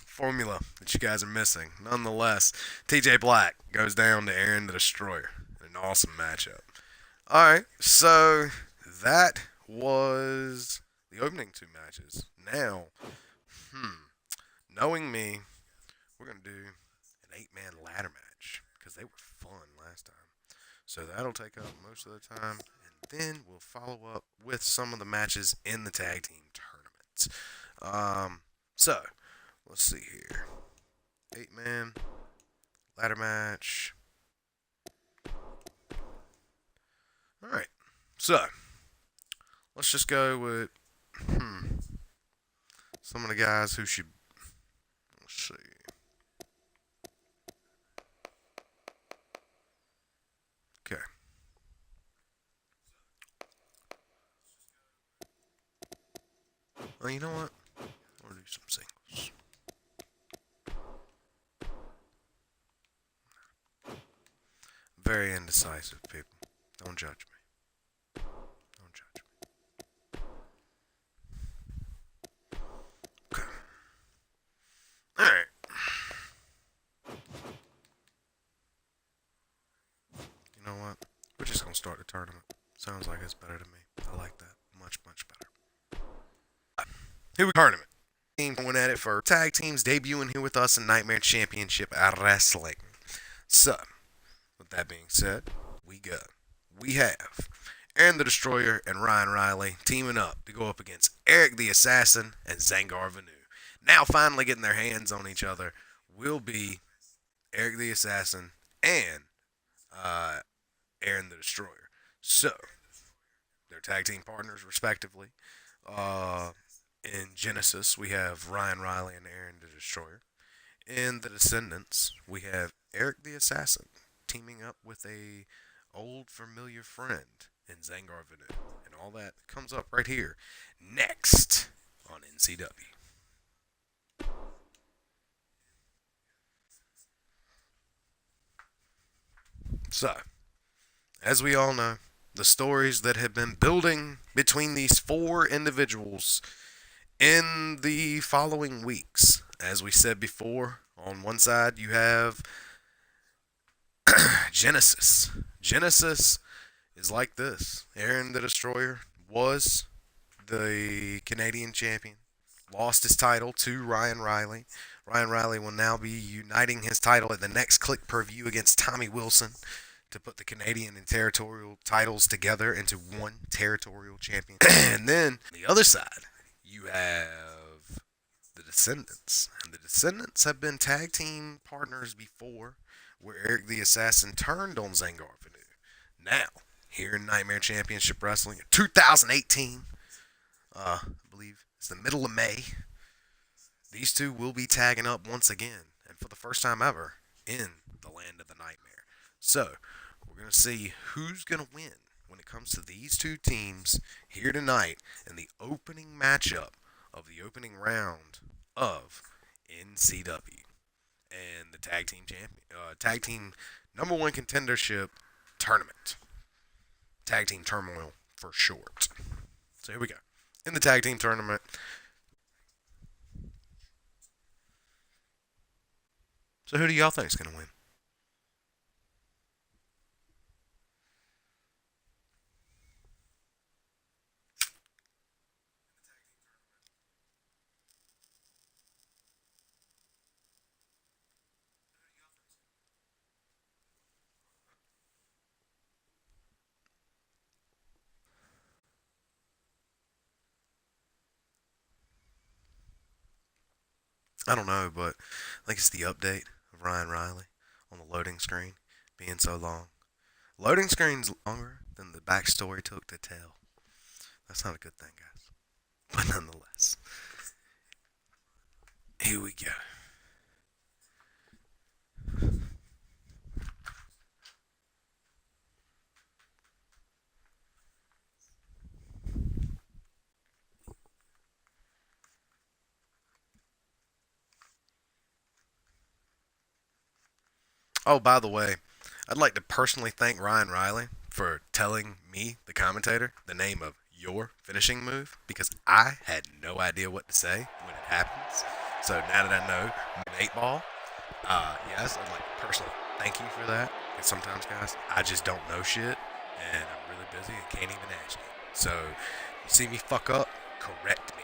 formula that you guys are missing. Nonetheless, TJ Black goes down to Aaron the Destroyer. An awesome matchup. Alright, so that was the opening two matches. Now, knowing me, we're going to do an 8-man ladder match because they were fun last time. So that'll take up most of the time, and then we'll follow up with some of the matches in the tag team tournaments. So, let's see here. 8-man ladder match. Alright, so let's just go with some of the guys who should. Let's see. Okay. Well, you know what? We'll do some singles. Very indecisive, people. Don't judge me. Don't judge me. Okay. Alright. You know what? We're just gonna start the tournament. Sounds like it's better to me. I like that. Much, much better. Here we go. Tournament. team going at it for tag teams debuting here with us in Nightmare Championship Wrestling. So, with that being said, we have Aaron the Destroyer and Ryan Riley teaming up to go up against Eric the Assassin and Zangar Vanu. Now, finally getting their hands on each other will be Eric the Assassin and uh, Aaron the Destroyer. So, their tag team partners, respectively. In Genesis, we have Ryan Riley and Aaron the Destroyer. In the Descendants, we have Eric the Assassin teaming up with a old familiar friend in Zangar Vanu. And all that comes up right here next on NCW. So, as we all know, the stories that have been building between these four individuals in the following weeks. As we said before, on one side you have Genesis. Genesis is like this. Aaron the Destroyer was the Canadian champion, lost his title to Ryan Riley. Ryan Riley will now be uniting his title at the next Click per view against Tommy Wilson to put the Canadian and territorial titles together into one territorial champion. And then the other side, you have the Descendants. And the Descendants have been tag team partners before, where Eric the Assassin turned on Zangar Vanu. Now, here in Nightmare Championship Wrestling in 2018, I believe it's the middle of May, these two will be tagging up once again, and for the first time ever, in the Land of the Nightmare. So, we're going to see who's going to win when it comes to these two teams here tonight in the opening matchup of the opening round of NCW and the tag team number one contendership tournament. Tag team turmoil for short. So here we go. In the tag team tournament, so who do y'all think is going to win? I don't know, but I think it's the update of Ryan Riley on the loading screen being so long. Loading screen's longer than the backstory took to tell. That's not a good thing, guys. But nonetheless, here we go. Oh, by the way, I'd like to personally thank Ryan Riley for telling me, the commentator, the name of your finishing move because I had no idea what to say when it happens. So now that I know, 8 ball, yes, I'd like to personally thank you for that. Because sometimes, guys, I just don't know shit and I'm really busy and can't even ask you. So, you see me fuck up, correct me.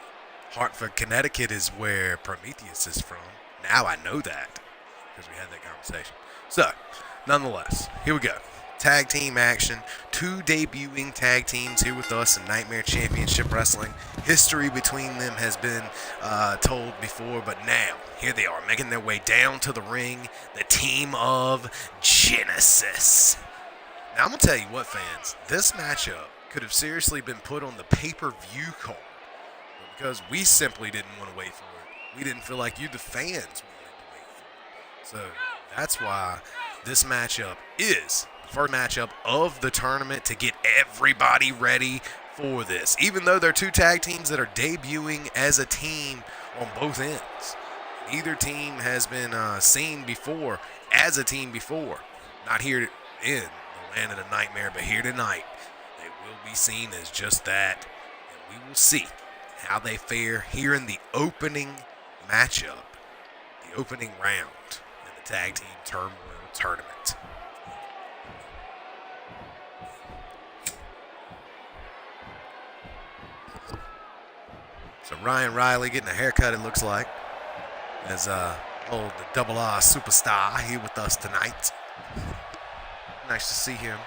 Hartford, Connecticut is where Prometheus is from. Now I know that because we had that conversation. So, nonetheless, here we go. Tag team action. Two debuting tag teams here with us in Nightmare Championship Wrestling. History between them has been told before, but now, here they are, making their way down to the ring. The team of Genesis. Now, I'm going to tell you what, fans. This matchup could have seriously been put on the pay-per-view card. But because we simply didn't want to wait for it. We didn't feel like you, the fans, wanted to wait for it. So, that's why this matchup is the first matchup of the tournament to get everybody ready for this. Even though they're two tag teams that are debuting as a team on both ends. Neither team has been seen before as a team before. Not here in the Land of the Nightmare, but here tonight. They will be seen as just that. And we will see how they fare here in the opening matchup, the opening round. Tag Team Turmoil Tournament. So Ryan Riley getting a haircut, it looks like. As the Double R superstar here with us tonight. Nice to see him.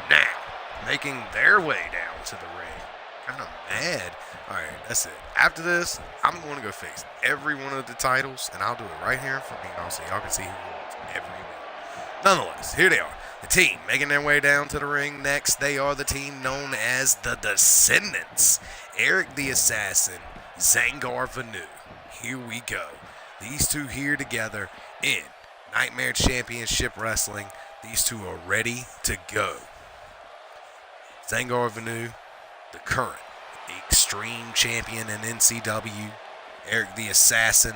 Now, making their way down to the ring. Kind of mad. All right, that's it. After this, I'm going to go fix every one of the titles, and I'll do it right here in front of y'all so y'all can see who wins every minute. Nonetheless, here they are. The team making their way down to the ring next. They are the team known as the Descendants. Eric the Assassin, Zangar Vanu. Here we go. These two here together in Nightmare Championship Wrestling. These two are ready to go. Zangar Vanu, the current Extreme Champion in NCW. Eric the Assassin,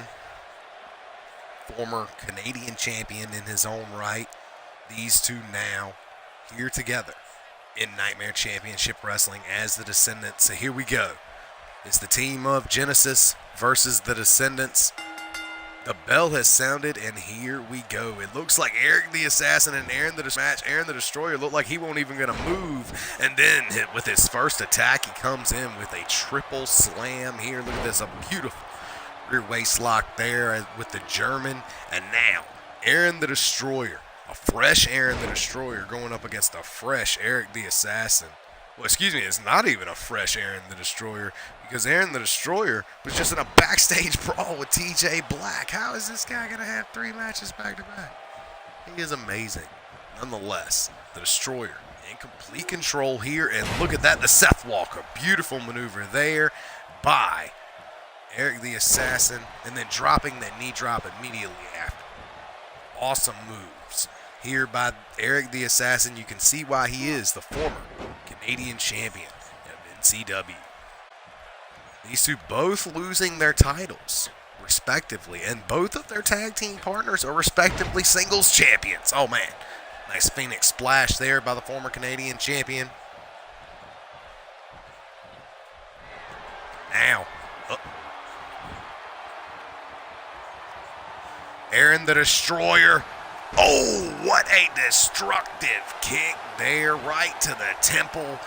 former Canadian Champion in his own right. These two now here together in Nightmare Championship Wrestling as the Descendants. So here we go. It's the team of Genesis versus the Descendants. The bell has sounded, and here we go. It looks like Eric the Assassin and Aaron the Destroyer look like he won't even going to move. And then with his first attack, he comes in with a triple slam here. Look at this, a beautiful rear waist lock there with the German. And now, Aaron the Destroyer, a fresh Aaron the Destroyer going up against a fresh Eric the Assassin. Well, excuse me, it's not even a fresh Aaron the Destroyer because Aaron the Destroyer was just in a backstage brawl with TJ Black. How is this guy going to have 3 matches back to back? He is amazing. Nonetheless, the Destroyer in complete control here, and look at that, the Seth Walker. Beautiful maneuver there by Eric the Assassin, and then dropping that knee drop immediately after. Awesome moves here by Eric the Assassin. You can see why he is the former Canadian Champion of NCW. These two both losing their titles, respectively, and both of their tag team partners are respectively singles champions. Oh, man. Nice Phoenix splash there by the former Canadian Champion. Now, Aaron the Destroyer. Oh, what a destructive kick there right to the temple.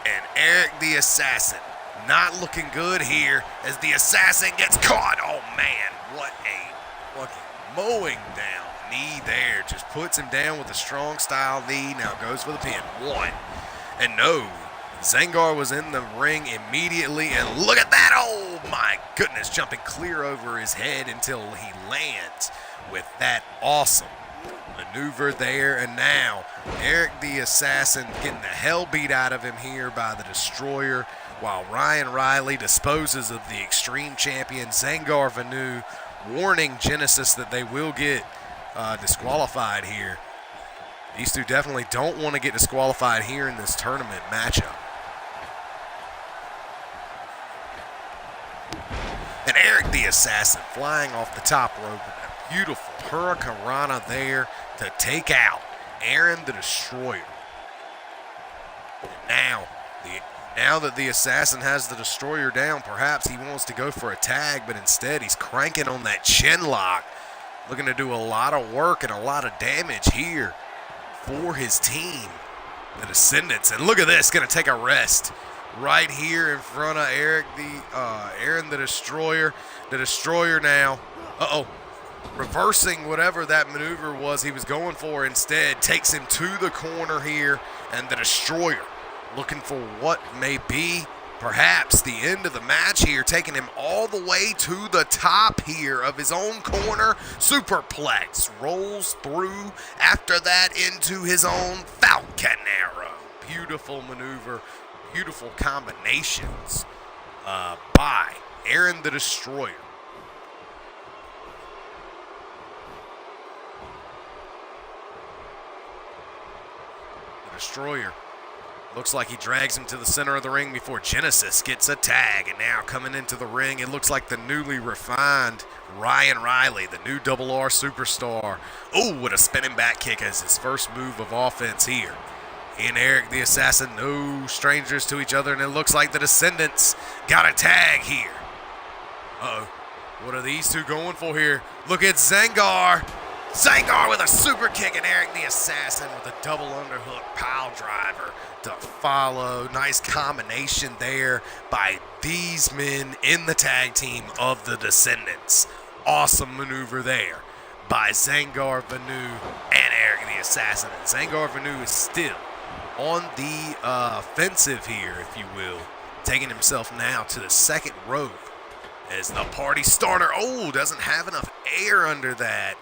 And Eric the Assassin not looking good here as the Assassin gets caught. Oh, man, what a fucking mowing down knee there. Just puts him down with a strong style knee. Now goes for the pin. 1. And no, Zangar was in the ring immediately. And look at that. Oh, my goodness, jumping clear over his head until he lands with that awesome maneuver there. And now Eric the Assassin getting the hell beat out of him here by the Destroyer, while Ryan Riley disposes of the Extreme Champion Zangar Vanu, warning Genesis that they will get disqualified here. These two definitely don't want to get disqualified here in this tournament matchup. And Eric the Assassin flying off the top rope with a beautiful Hurricane Rana there to take out Aaron the Destroyer. And now that the Assassin has the Destroyer down, perhaps he wants to go for a tag, but instead he's cranking on that chin lock, looking to do a lot of work and a lot of damage here for his team, the Descendants. And look at this, going to take a rest right here in front of Aaron the Destroyer. The Destroyer now, reversing whatever that maneuver was he was going for, instead takes him to the corner here, and the Destroyer looking for what may be perhaps the end of the match here, taking him all the way to the top here of his own corner. Superplex rolls through after that into his own Falcon Arrow. Beautiful maneuver, beautiful combinations by Aaron the Destroyer. The Destroyer looks like he drags him to the center of the ring before Genesis gets a tag. And now coming into the ring, it looks like the newly refined Ryan Riley, the new Double R superstar. Oh, what a spinning back kick as his first move of offense here. He and Eric the Assassin, no strangers to each other, and it looks like the Descendants got a tag here. Uh-oh. What are these two going for here? Look at Zangar. Zangar with a super kick, and Eric the Assassin with a double underhook pile driver to follow. Nice combination there by these men in the tag team of the Descendants. Awesome maneuver there by Zangar Vanu and Eric the Assassin. And Zangar Vanu is still on the offensive here, if you will, taking himself now to the second rope as the party starter, doesn't have enough air under that,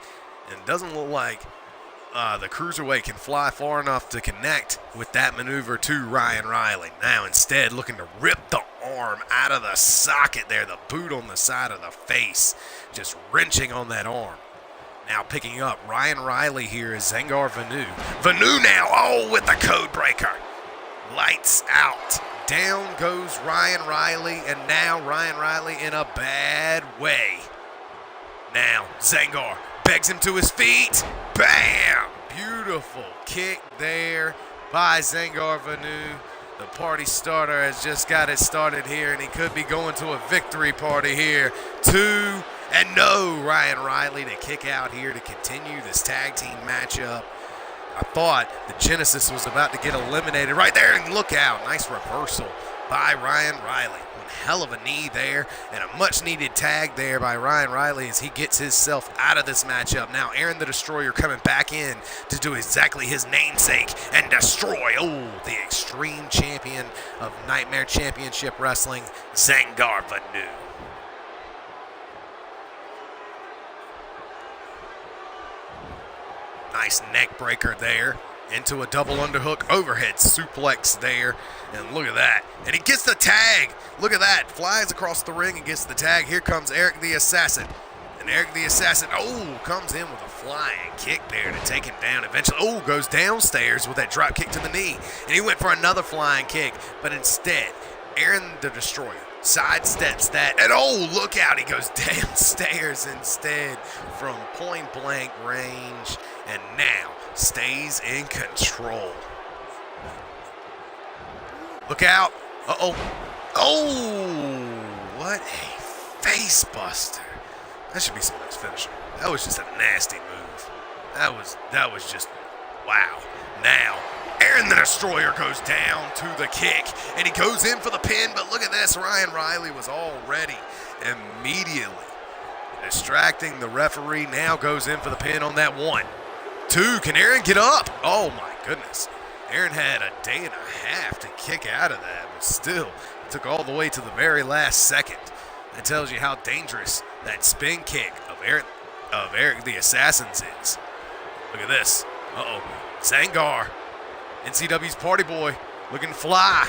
and doesn't look like the Cruiserweight can fly far enough to connect with that maneuver to Ryan Riley. Now instead looking to rip the arm out of the socket there, the boot on the side of the face, just wrenching on that arm. Now picking up Ryan Riley here is Zangar Vanu. Vanu now, with the code breaker. Lights out. Down goes Ryan Riley, and now Ryan Riley in a bad way. Now Zangar begs him to his feet. Bam! Beautiful kick there by Zangar Vanu. The party starter has just got it started here, and he could be going to a victory party here. 2 and no, Ryan Riley to kick out here to continue this tag team matchup. I thought the Genesis was about to get eliminated right there, and look out. Nice reversal by Ryan Riley. One hell of a knee there, and a much-needed tag there by Ryan Riley as he gets himself out of this matchup. Now Aaron the Destroyer coming back in to do exactly his namesake and destroy, the Extreme Champion of Nightmare Championship Wrestling, Zangar Vanu. Nice neck breaker there into a double underhook overhead suplex there. And look at that. And he gets the tag. Look at that. Flies across the ring and gets the tag. Here comes Eric the Assassin. And Eric the Assassin, comes in with a flying kick there to take him down. Eventually, goes downstairs with that drop kick to the knee. And he went for another flying kick. But instead, Aaron the Destroyer sidesteps that. And look out. He goes downstairs instead from point blank range. And now stays in control. Look out. What a face buster. That should be somebody's finisher. That was just a nasty move. That was just, wow. Now, Aaron the Destroyer goes down to the kick, and he goes in for the pin, but look at this. Ryan Riley was already immediately distracting the referee. Now goes in for the pin on that 1. 2, can Aaron get up? Oh my goodness. Aaron had a day and a half to kick out of that, but still, it took all the way to the very last second. That tells you how dangerous that spin kick of Eric the Assassin's is. Look at this. Zangar, NCW's party boy, looking to fly.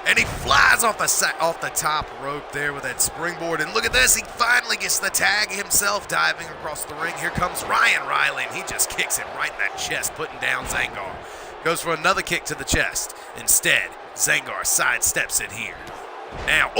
And he flies off the top rope there with that springboard. And look at this, he finally gets the tag himself, diving across the ring. Here comes Ryan Riley, and he just kicks him right in that chest, putting down Zangar. Goes for another kick to the chest. Instead, Zangar sidesteps it here. Now,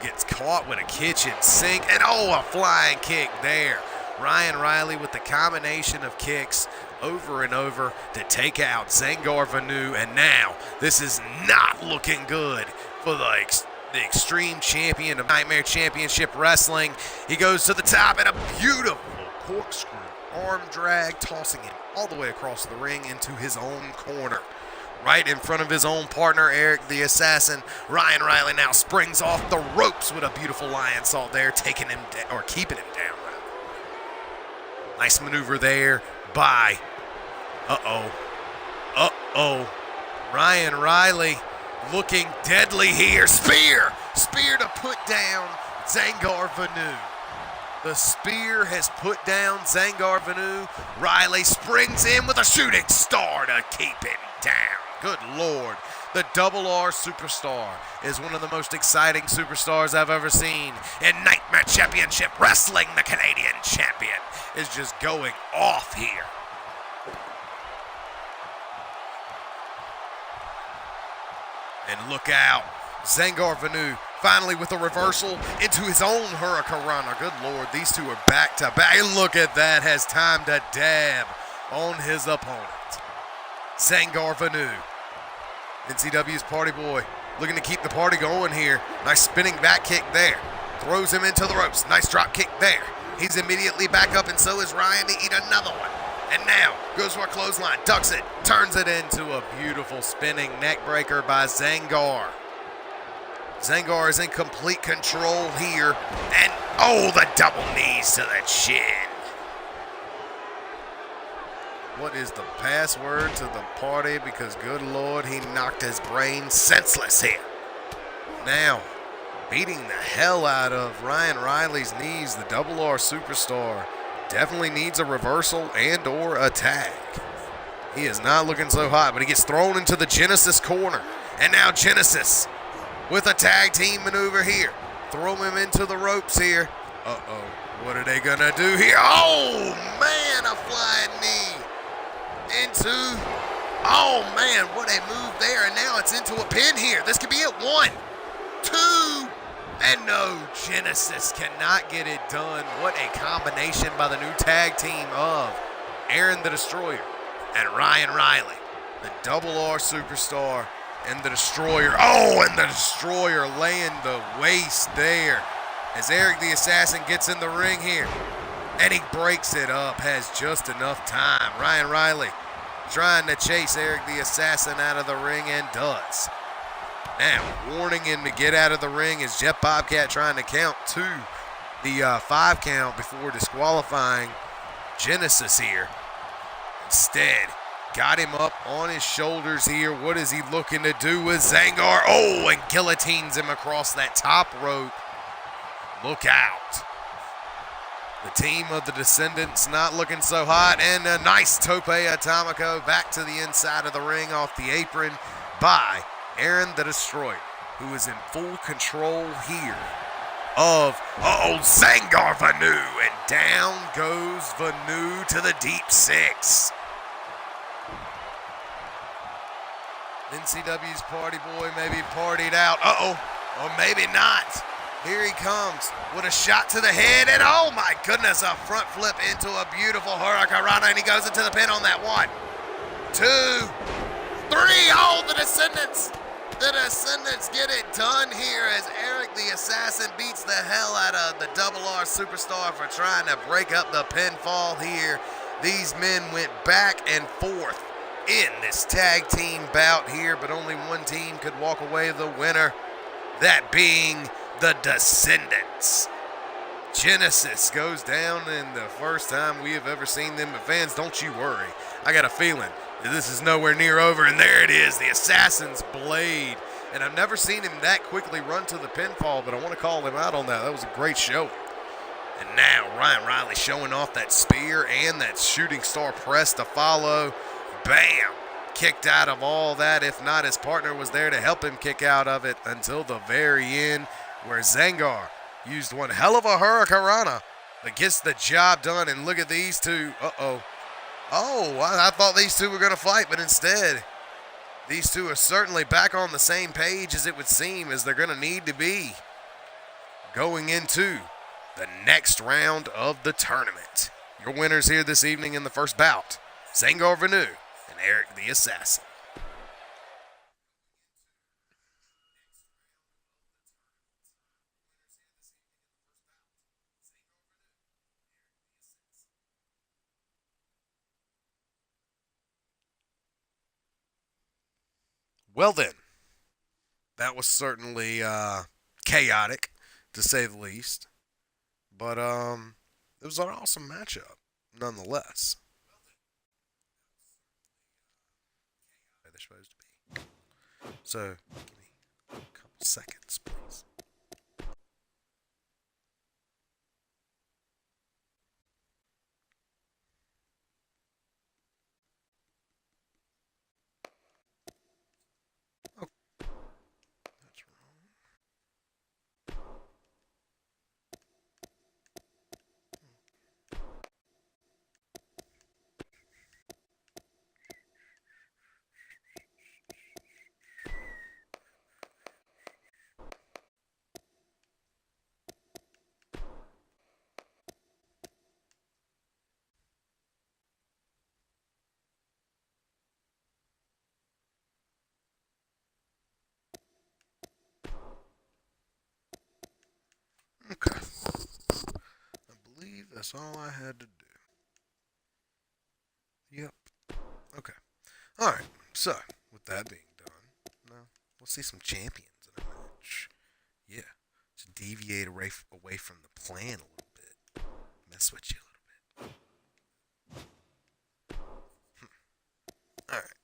gets caught with a kitchen sink, and a flying kick there. Ryan Riley with the combination of kicks over and over to take out Zangar Vanu, and now this is not looking good for the Extreme Champion of Nightmare Championship Wrestling. He goes to the top, and a beautiful corkscrew arm drag, tossing him all the way across the ring into his own corner. Right in front of his own partner, Eric the Assassin. Ryan Riley now springs off the ropes with a beautiful lion salt there, taking him or keeping him down. Nice maneuver there by, Ryan Riley looking deadly here. Spear to put down Zangar Vanu. The spear has put down Zangar Vanu. Riley springs in with a shooting star to keep him down. Good Lord. The Double R Superstar is one of the most exciting superstars I've ever seen in Nightmare Championship Wrestling. The Canadian champion is just going off here. And look out. Zangar Vanu finally with a reversal into his own Hurricanrana. Good Lord, these two are back to back. And look at that, has time to dab on his opponent. Zangar Vanu, NCW's party boy, looking to keep the party going here. Nice spinning back kick there. Throws him into the ropes. Nice drop kick there. He's immediately back up, and so is Ryan to eat another one. And now goes for a clothesline, ducks it, turns it into a beautiful spinning neck breaker by Zangar. Zangar is in complete control here. And oh, the double knees to the chin. What is the password to the party? Because good Lord, he knocked his brain senseless here. Now, beating the hell out of Ryan Riley's knees, the Double R Superstar definitely needs a reversal and or a tag. He is not looking so hot, but he gets thrown into the Genesis corner. And now Genesis with a tag team maneuver here. Throw him into the ropes here. Uh-oh, what are they gonna do here? Oh, man, a flying knee. Into, oh man, what a move there, and now it's into a pin here. This could be it. 1, 2, and no, Genesis cannot get it done. What a combination by the new tag team of Aaron the Destroyer and Ryan Riley, the Double R Superstar and the Destroyer. Oh, and the Destroyer laying the waste there as Eric the Assassin gets in the ring here. And he breaks it up, has just enough time. Ryan Riley trying to chase Eric the Assassin out of the ring and does. Now, warning him to get out of the ring is Jeff Bobcat trying to count to the 5 count before disqualifying Genesis here. Instead, got him up on his shoulders here. What is he looking to do with Zangar? Oh, and guillotines him across that top rope. Look out. The team of the Descendants not looking so hot, and a nice tope atomico back to the inside of the ring off the apron by Aaron the Destroyer, who is in full control here of, Zangar Vanu, and down goes Vanu to the deep 6. NCW's party boy maybe partied out, or maybe not. Here he comes with a shot to the head, and oh my goodness, a front flip into a beautiful Hurricanrana, and he goes into the pin on that. 1, 2, 3. Oh, the Descendants get it done here as Eric the Assassin beats the hell out of the Double R Superstar for trying to break up the pinfall here. These men went back and forth in this tag team bout here, but only one team could walk away the winner, that being the Descendants. Genesis goes down in the first time we have ever seen them, but fans, don't you worry. I got a feeling that this is nowhere near over, and there it is, the Assassin's Blade. And I've never seen him that quickly run to the pinfall, but I want to call him out on that. That was a great show. And now Ryan Riley showing off that spear and that shooting star press to follow. Bam! Kicked out of all that, if not his partner was there to help him kick out of it until the very end, where Zangar used one hell of a Hurricanrana that gets the job done. And look at these two. Oh, I thought these two were going to fight, but instead, these two are certainly back on the same page, as it would seem, as they're going to need to be going into the next round of the tournament. Your winners here this evening in the first bout, Zangar Vanu and Eric the Assassin. Well then, that was certainly chaotic, to say the least. But it was an awesome matchup, nonetheless. They're supposed to be. So, give me a couple seconds, please. Oh, that's wrong. Okay. I believe that's all I had to do. Yep. Okay. All right. So, with that being done, now we'll see some champions in a match. Yeah. To deviate away from the plan a little bit. Mess with you a little bit. All right.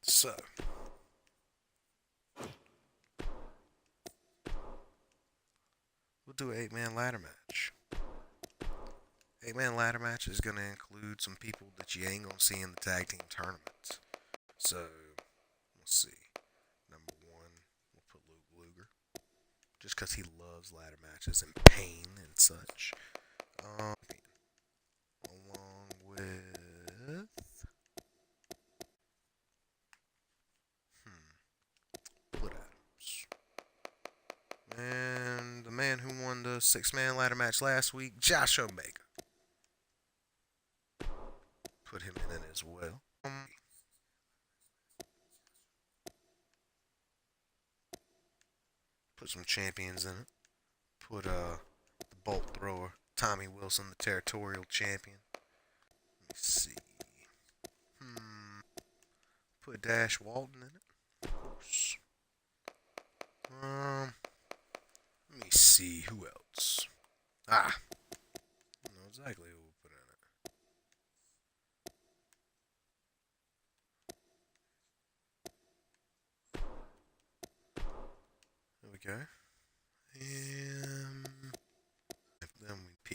So, we'll do an 8-man ladder match. 8-man ladder match is going to include some people that you ain't going to see in the tag team tournaments. So, we'll see. Number one, we'll put Luke Luger. Just because he loves ladder matches and pain and such. Along with. Bullet Adams. And the man who won the 6-man ladder match last week, Josh Omega. Put him in it as well. Put some champions in it. Put the bolt thrower, Tommy Wilson, the territorial champion. Let me see. Put Dash Walton in it, of course. Let me see who else. I know exactly who we'll put in it. There we go. And then we P.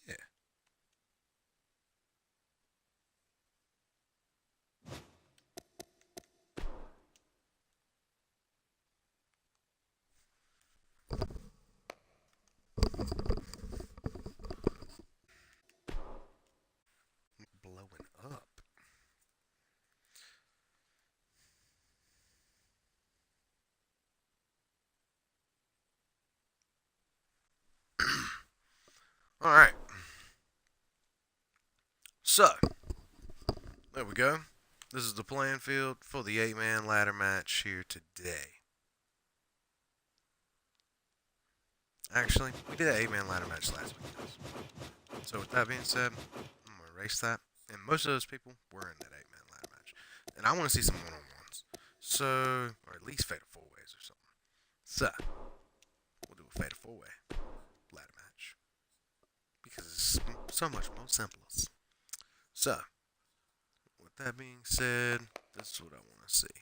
Yeah. Blowing up. All right. So, there we go. This is the playing field for the 8-man ladder match here today. Actually, we did an 8-man ladder match last week, guys. So with that being said, I'm gonna erase that. And most of those people were in that 8-man ladder match. And I want to see some one-on-ones. So, or at least fatal 4-ways or something. So, we'll do a fatal 4-way ladder match. Because it's so much more simplest. So, with that being said, this is what I want to see.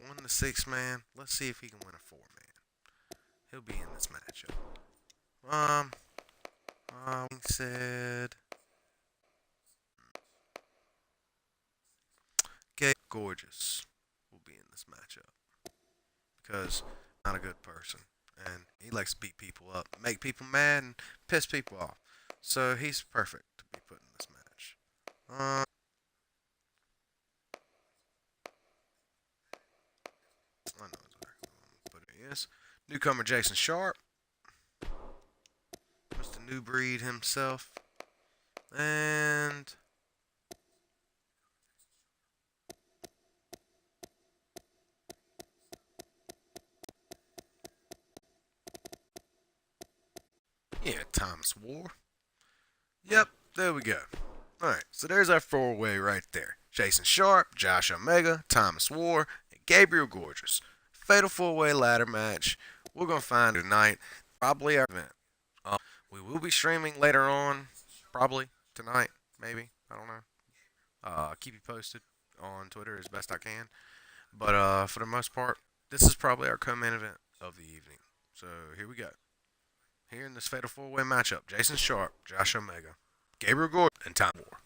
Won the 6-man. Let's see if he can win a 4-man. He'll be in this matchup. Said. Okay, Gorgeous will be in this matchup because not a good person and he likes to beat people up, make people mad, and piss people off. So he's perfect to be put in this match. I know exactly what it is. Newcomer Jason Sharp, Mr. New Breed himself, and yeah, Thomas War. Yep, there we go. Alright, so there's our 4-way right there. Jason Sharp, Josh Omega, Thomas War, and Gabriel Gorgeous. Fatal 4-way ladder match. We're going to find tonight. Probably our event. We will be streaming later on. Probably tonight, maybe. I don't know. Keep you posted on Twitter as best I can. But for the most part, this is probably our co-main event of the evening. So here we go. Here in this Fatal 4-way matchup, Jason Sharp, Josh Omega, Gabriel Gordon, and Tom Moore.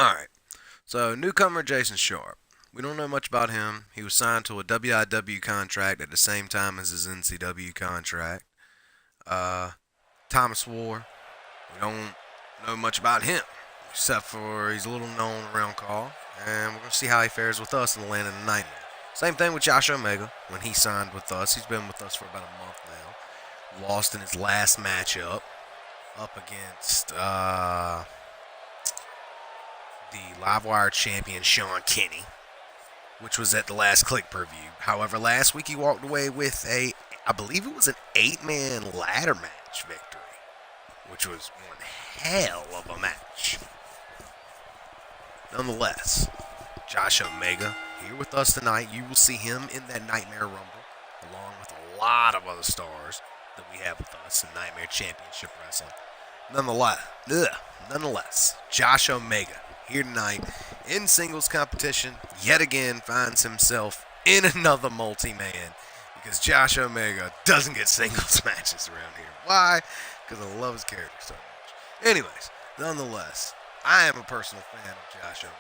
Alright, so newcomer Jason Sharp. We don't know much about him. He was signed to a WIW contract at the same time as his NCW contract. Uh, Thomas War. We don't know much about him, except for he's a little known around call, and we're going to see how he fares with us in the Land of the Nightmare. Same thing with Josh Omega when he signed with us. He's been with us for about a month now. Lost in his last matchup up against the Livewire champion Sean Kinney, which was at the last Click per view. However, last week he walked away with I believe it was an 8-man ladder match victory, which was one hell of a match. Nonetheless, Josh Omega here with us tonight. You will see him in that Nightmare Rumble, along with a lot of other stars that we have with us in Nightmare Championship Wrestling. Nonetheless, Josh Omega here tonight in singles competition, yet again finds himself in another multi-man, because Josh Omega doesn't get singles matches around here. Why? Because I love his character so much. Anyways, nonetheless, I am a personal fan of Josh Omega,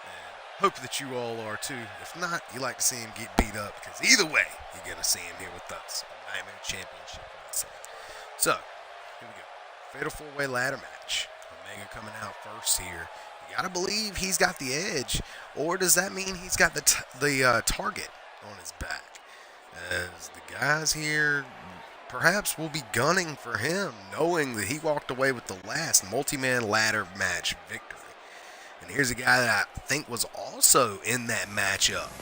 and hope that you all are too. If not, you like to see him get beat up, because either way, you're going to see him here with us on Nightmare Championship Wrestling. So, here we go. Fatal 4-way ladder match. Omega coming out first here. You gotta believe he's got the edge, or does that mean he's got the target on his back? As the guys here perhaps will be gunning for him, knowing that he walked away with the last multi-man ladder match victory. And here's a guy that I think was also in that matchup,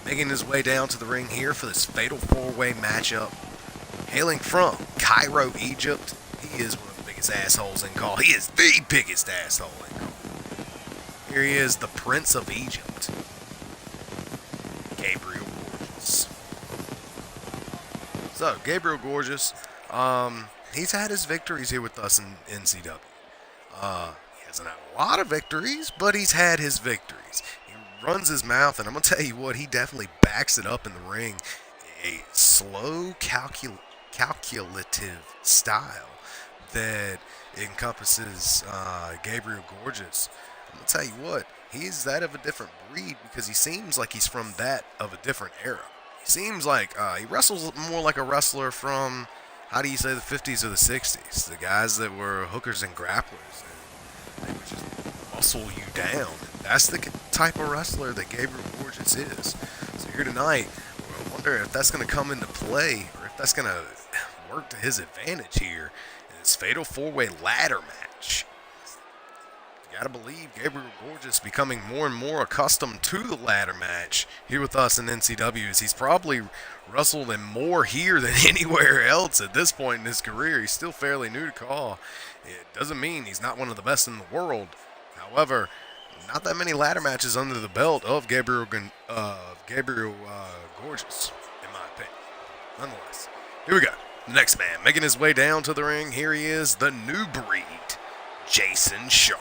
making his way down to the ring here for this fatal 4-way matchup. Hailing from Cairo, Egypt, he is one of the biggest assholes in call. He is the biggest asshole in call. Here he is, the Prince of Egypt, Gabriel Gorgeous. So, Gabriel Gorgeous, he's had his victories here with us in NCW. He hasn't had a lot of victories, but he's had his victories. He runs his mouth, and I'm going to tell you what, he definitely backs it up in the ring. A slow, calculative style that encompasses Gabriel Gorgeous. I'm going to tell you what, he's that of a different breed, because he seems like he's from that of a different era. He seems like he wrestles more like a wrestler from, how do you say, the 50s or the 60s. The guys that were hookers and grapplers, and they would just muscle you down. That's the type of wrestler that Gabriel Gorgeous is. So here tonight, I wonder if that's going to come into play, or if that's going to work to his advantage here in this fatal 4-way ladder match. You gotta believe Gabriel Gorgeous becoming more and more accustomed to the ladder match here with us in NCW, as he's probably wrestled in more here than anywhere else at this point in his career. He's still fairly new to call. It doesn't mean he's not one of the best in the world. However, not that many ladder matches under the belt of Gabriel Gorgeous, in my opinion. Nonetheless, here we go. The next man making his way down to the ring. Here he is, the new breed, Jason Sharp.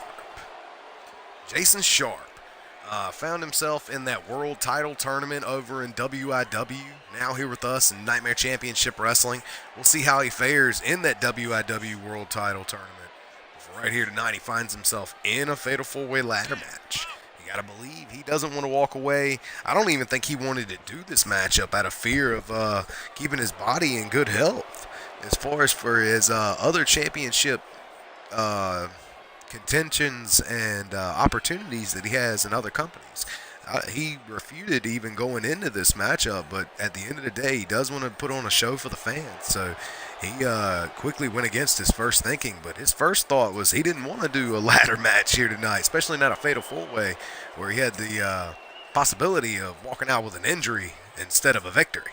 Jason Sharp found himself in that world title tournament over in WIW. Now here with us in Nightmare Championship Wrestling. We'll see how he fares in that WIW world title tournament. But right here tonight, he finds himself in a fatal 4-way ladder match. You gotta believe he doesn't want to walk away. I don't even think he wanted to do this matchup out of fear of keeping his body in good health. As far as for his other championship contentions and opportunities that he has in other companies. He refuted even going into this matchup, but at the end of the day, he does want to put on a show for the fans. So he quickly went against his first thinking, but his first thought was he didn't want to do a ladder match here tonight, especially not a fatal 4-way where he had the possibility of walking out with an injury instead of a victory.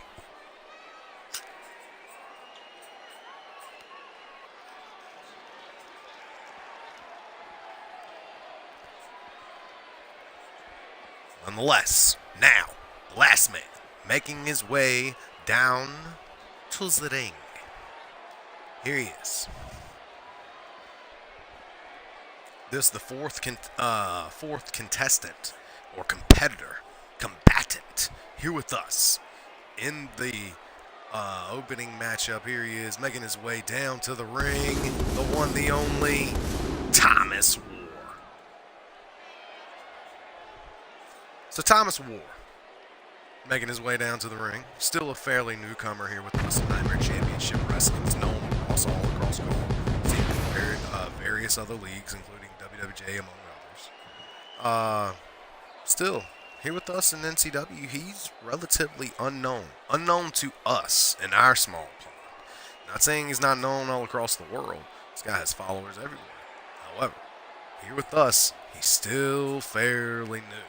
Nonetheless, now, last man, making his way down to the ring. Here he is. This is the fourth contestant, or combatant, here with us in the opening matchup. Here he is, making his way down to the ring, the one, the only, Thomas War. So Thomas War, making his way down to the ring. Still a fairly newcomer here with the Nightmare Championship Wrestling. He's known all across gold. He's in various other leagues, including WWJ, among others. Still, here with us in NCW, he's relatively unknown. Unknown to us in our small pond. Not saying he's not known all across the world. This guy has followers everywhere. However, here with us, he's still fairly new.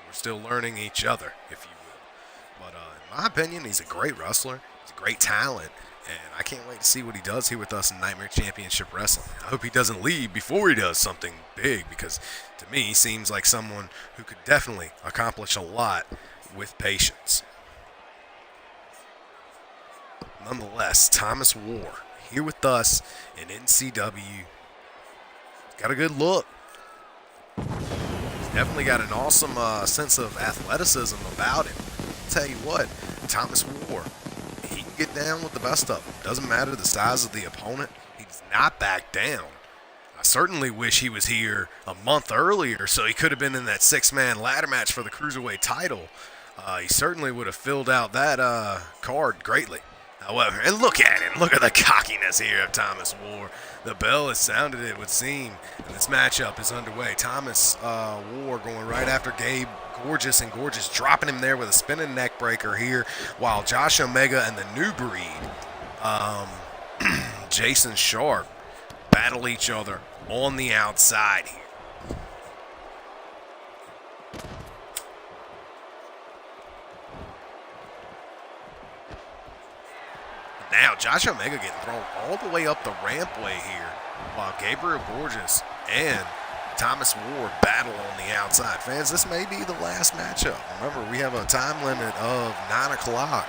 We're still learning each other, if you will. But in my opinion, he's a great wrestler. He's a great talent. And I can't wait to see what he does here with us in Nightmare Championship Wrestling. I hope he doesn't leave before he does something big, because to me, he seems like someone who could definitely accomplish a lot with patience. Nonetheless, Thomas War here with us in NCW. He's got a good look. He's definitely got an awesome sense of athleticism about him. I'll tell you what, Thomas War, he can get down with the best of them. Doesn't matter the size of the opponent. He does not back down. I certainly wish he was here a month earlier so he could have been in that six-man ladder match for the Cruiserweight title. He certainly would have filled out that card greatly. However, and look at him. Look at the cockiness here of Thomas War. The bell has sounded, it would seem, and this matchup is underway. Thomas War going right after Gabe Gorgeous, and Gorgeous dropping him there with a spinning neck breaker here, while Josh Omega and the New Breed, Jason Sharp, battle each other on the outside here. Now, Josh Omega getting thrown all the way up the rampway here, while Gabriel Gorgeous and Thomas War battle on the outside. Fans, this may be the last matchup. Remember, we have a time limit of 9 o'clock.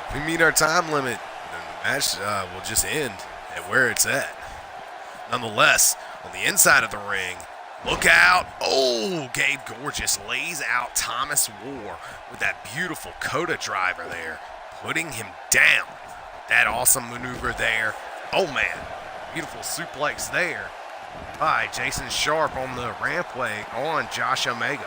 If we meet our time limit, the match will just end at where it's at. Nonetheless, on the inside of the ring, look out. Oh, Gabe Gorgeous lays out Thomas War with that beautiful Coda driver there, putting him down. That awesome maneuver there. Oh, man. Beautiful suplex there by Jason Sharp on the rampway on Josh Omega.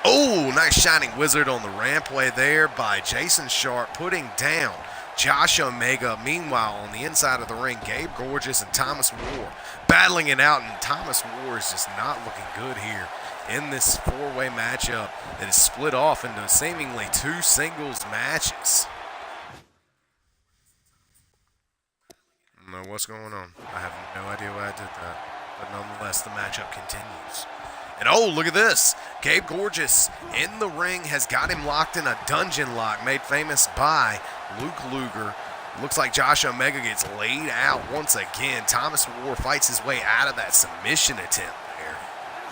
Oh, nice Shining Wizard on the rampway there by Jason Sharp, putting down Josh Omega. Meanwhile, on the inside of the ring, Gabe Gorgeous and Thomas War battling it out, and Thomas War is just not looking good here in this four-way matchup that is split off into seemingly two singles matches. I don't know what's going on. I have no idea why I did that. But nonetheless, the matchup continues. And oh, look at this. Gabe Gorgeous in the ring has got him locked in a dungeon lock made famous by Luke Luger. Looks like Josh Omega gets laid out once again. Thomas War fights his way out of that submission attempt there.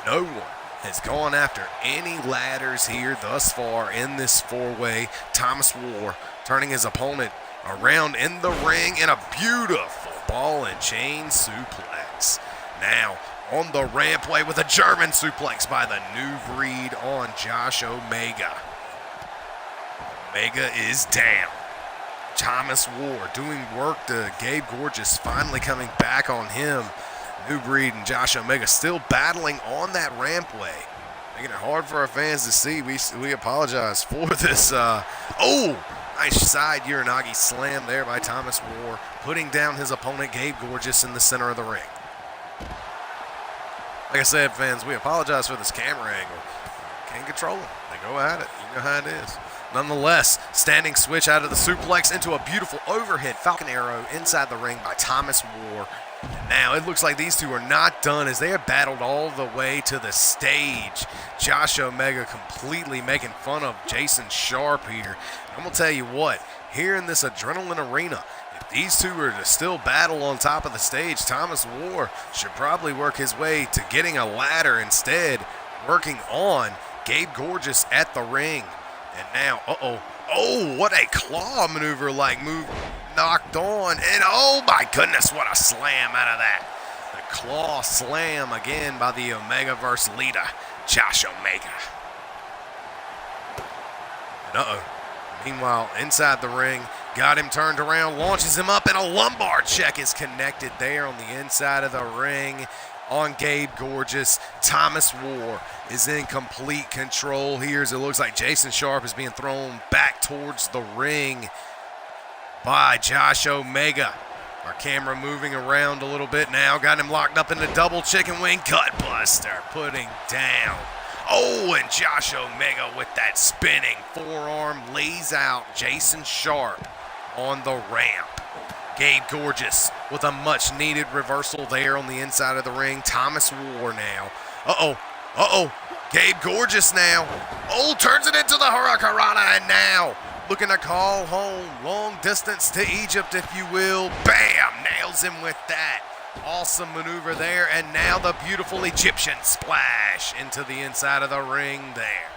No one has gone after any ladders here thus far in this four-way. Thomas War turning his opponent around in the ring in a beautiful ball and chain suplex. Now on the rampway with a German suplex by the New Breed on Josh Omega. Omega is down. Thomas War doing work to Gabe Gorgeous, finally coming back on him. New Breed and Josh Omega still battling on that rampway, making it hard for our fans to see. We apologize for this. Nice side Uranagi slam there by Thomas War, putting down his opponent Gabe Gorgeous in the center of the ring. Like I said, fans, we apologize for this camera angle. Can't control them. They go at it. You know how it is. Nonetheless, standing switch out of the suplex into a beautiful overhead Falcon Arrow inside the ring by Thomas War. And now it looks like these two are not done as they have battled all the way to the stage. Josh Omega completely making fun of Jason Sharp here. I'm going to tell you what, here in this Adrenaline arena, if these two are to still battle on top of the stage, Thomas War should probably work his way to getting a ladder instead, working on Gabe Gorgeous at the ring. And now, oh, what a claw maneuver move knocked on. And oh my goodness, what a slam out of that. The claw slam again by the Omegaverse leader, Josh Omega. And meanwhile, inside the ring, Got him turned around, launches him up, and a lumbar check is connected there on the inside of the ring on Gabe Gorgeous. Thomas War is in complete control here as it looks like Jason Sharp is being thrown back towards the ring by Josh Omega. Our camera moving around a little bit now. Got him locked up in the double chicken wing gut buster. Putting down. Oh, and Josh Omega with that spinning forearm lays out Jason Sharp on the ramp. Gabe Gorgeous with a much-needed reversal there on the inside of the ring. Thomas War now. Gabe Gorgeous now. Oh, turns it into the Hurricanrana, and now looking to call home. Long distance to Egypt, if you will. Bam! Nails him with that. Awesome maneuver there, and now the beautiful Egyptian splash into the inside of the ring there.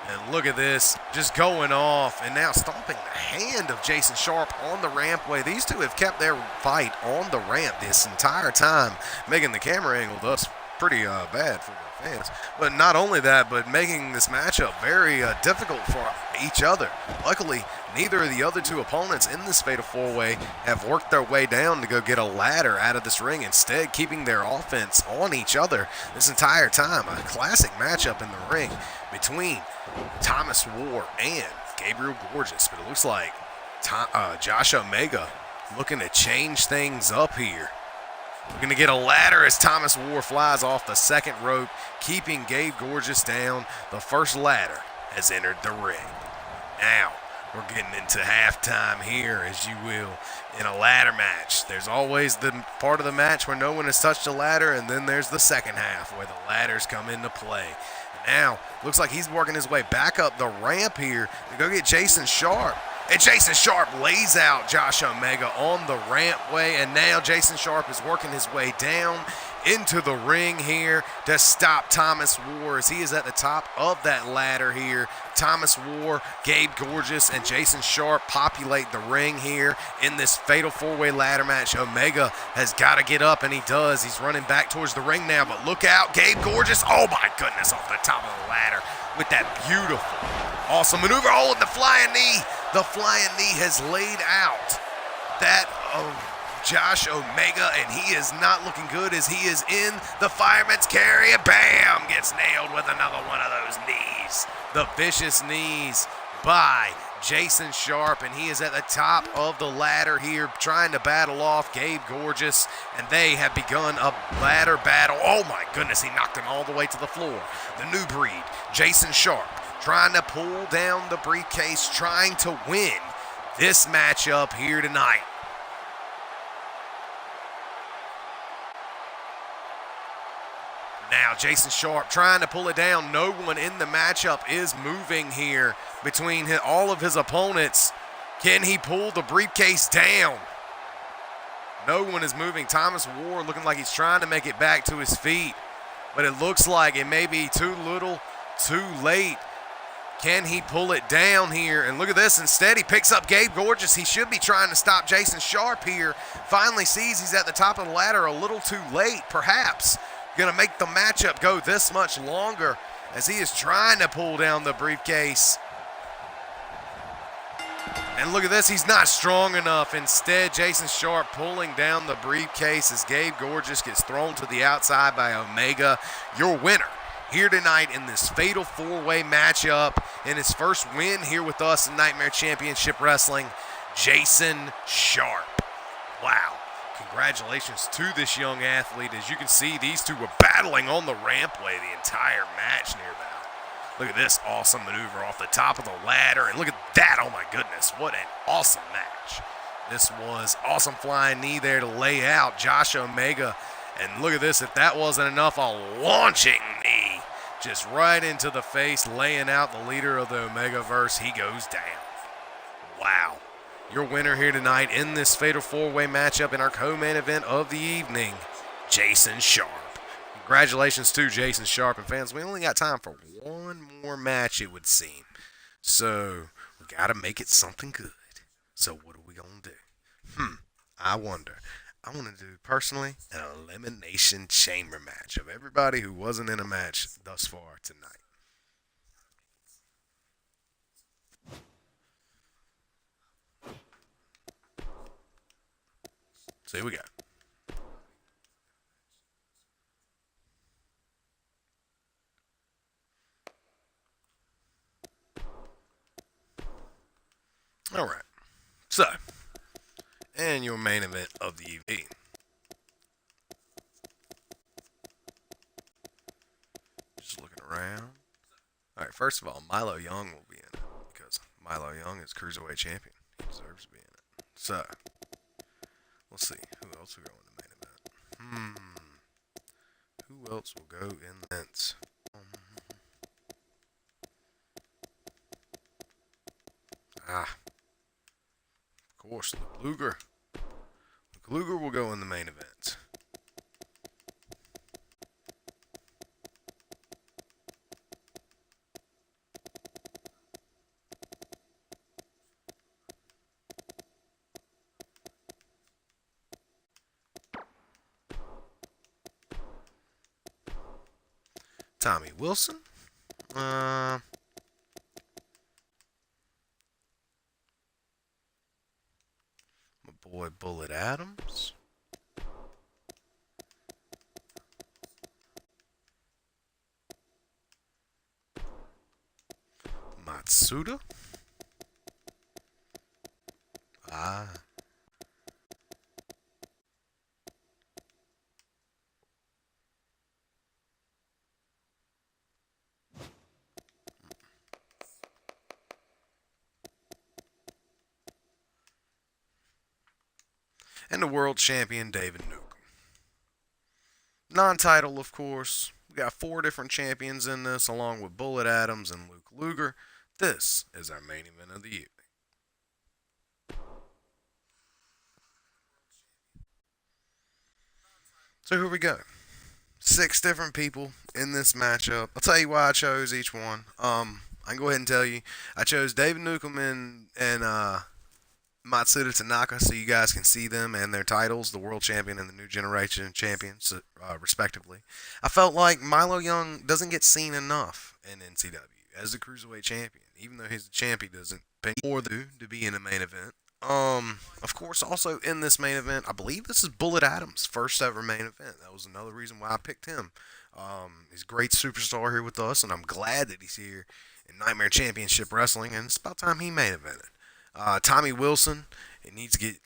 And look at this, just going off and now stomping the hand of Jason Sharp on the rampway. These two have kept their fight on the ramp this entire time, making the camera angle thus pretty bad for the fans. But not only that, but making this matchup very difficult for each other. Luckily, neither of the other two opponents in this Fatal 4-Way have worked their way down to go get a ladder out of this ring, instead keeping their offense on each other this entire time. A classic matchup in the ring between Thomas War and Gabriel Gorgeous, but it looks like Josh Omega looking to change things up here. We're going to get a ladder as Thomas War flies off the second rope, keeping Gabe Gorgeous down. The first ladder has entered the ring. Now, we're getting into halftime here, as you will, in a ladder match. There's always the part of the match where no one has touched a ladder, and then there's the second half where the ladders come into play. Now, looks like he's working his way back up the ramp here to go get Jason Sharp. And Jason Sharp lays out Josh Omega on the rampway, and now Jason Sharp is working his way down into the ring here to stop Thomas War as he is at the top of that ladder here. Thomas War, Gabe Gorgeous, and Jason Sharp populate the ring here in this Fatal 4-Way ladder match. Omega has got to get up, and he does. He's running back towards the ring now, but look out, Gabe Gorgeous, oh my goodness, off the top of the ladder with that beautiful, awesome maneuver. Oh, and the flying knee. The flying knee has laid out that of Josh Omega, and he is not looking good as he is in the fireman's carry. Bam! Gets nailed with another one of those knees. The vicious knees by Jason Sharp, and he is at the top of the ladder here trying to battle off Gabe Gorgeous, and they have begun a ladder battle. Oh my goodness, he knocked him all the way to the floor. The new breed, Jason Sharp, trying to pull down the briefcase, trying to win this matchup here tonight. Now Jason Sharp trying to pull it down. No one in the matchup is moving here between all of his opponents. Can he pull the briefcase down? No one is moving. Thomas War looking like he's trying to make it back to his feet, but it looks like it may be too little, too late. Can he pull it down here? And look at this. Instead, he picks up Gabe Gorgeous. He should be trying to stop Jason Sharp here. Finally sees he's at the top of the ladder a little too late, perhaps. Going to make the matchup go this much longer as he is trying to pull down the briefcase. And look at this. He's not strong enough. Instead, Jason Sharp pulling down the briefcase as Gabe Gorgeous gets thrown to the outside by Omega. Your winner here tonight in this Fatal 4-Way matchup, in his first win here with us in Nightmare Championship Wrestling, Jason Sharp. Wow. Congratulations to this young athlete. As you can see, these two were battling on the rampway the entire match near about. Look at this awesome maneuver off the top of the ladder. And look at that. Oh my goodness. What an awesome match. This was awesome flying knee there to lay out Josh Omega. And look at this. If that wasn't enough, a launching knee just right into the face, laying out the leader of the Omegaverse. He goes down. Wow. Your winner here tonight in this Fatal 4-Way matchup in our co-main event of the evening, Jason Sharp. Congratulations to Jason Sharp. And fans, we only got time for one more match, it would seem. So we got to make it something good. So what are we going to do? I wonder. I want to do personally an elimination chamber match of everybody who wasn't in a match thus far tonight. So here we go. All right. So, and your main event of the evening. Just looking around. All right. First of all, Milo Young will be in it because Milo Young is cruiserweight champion. He deserves to be in it. So, let's see who else will go in the main event. Who else will go in the events? Of course, Luke Luger. Luke Luger will go in the main event. Tommy Wilson. My boy Bullet Adams. Matsuda. And the world champion David Nukem. Non-title, of course. We got 4 different champions in this, along with Bullet Adams and Luke Luger. This is our main event of the evening. So here we go. 6 different people in this matchup. I'll tell you why I chose each one. I can go ahead and tell you. I chose David Nukem and Matsuda Tanaka, so you guys can see them and their titles, the World Champion and the New Generation Champions, respectively. I felt like Milo Young doesn't get seen enough in NCW as the Cruiserweight Champion, even though he's the champ, he doesn't pay more to be in a main event. Of course, also in this main event, I believe this is Bullet Adams' first ever main event. That was another reason why I picked him. He's a great superstar here with us, and I'm glad that he's here in Nightmare Championship Wrestling, and it's about time he main evented. Tommy Wilson, it needs to get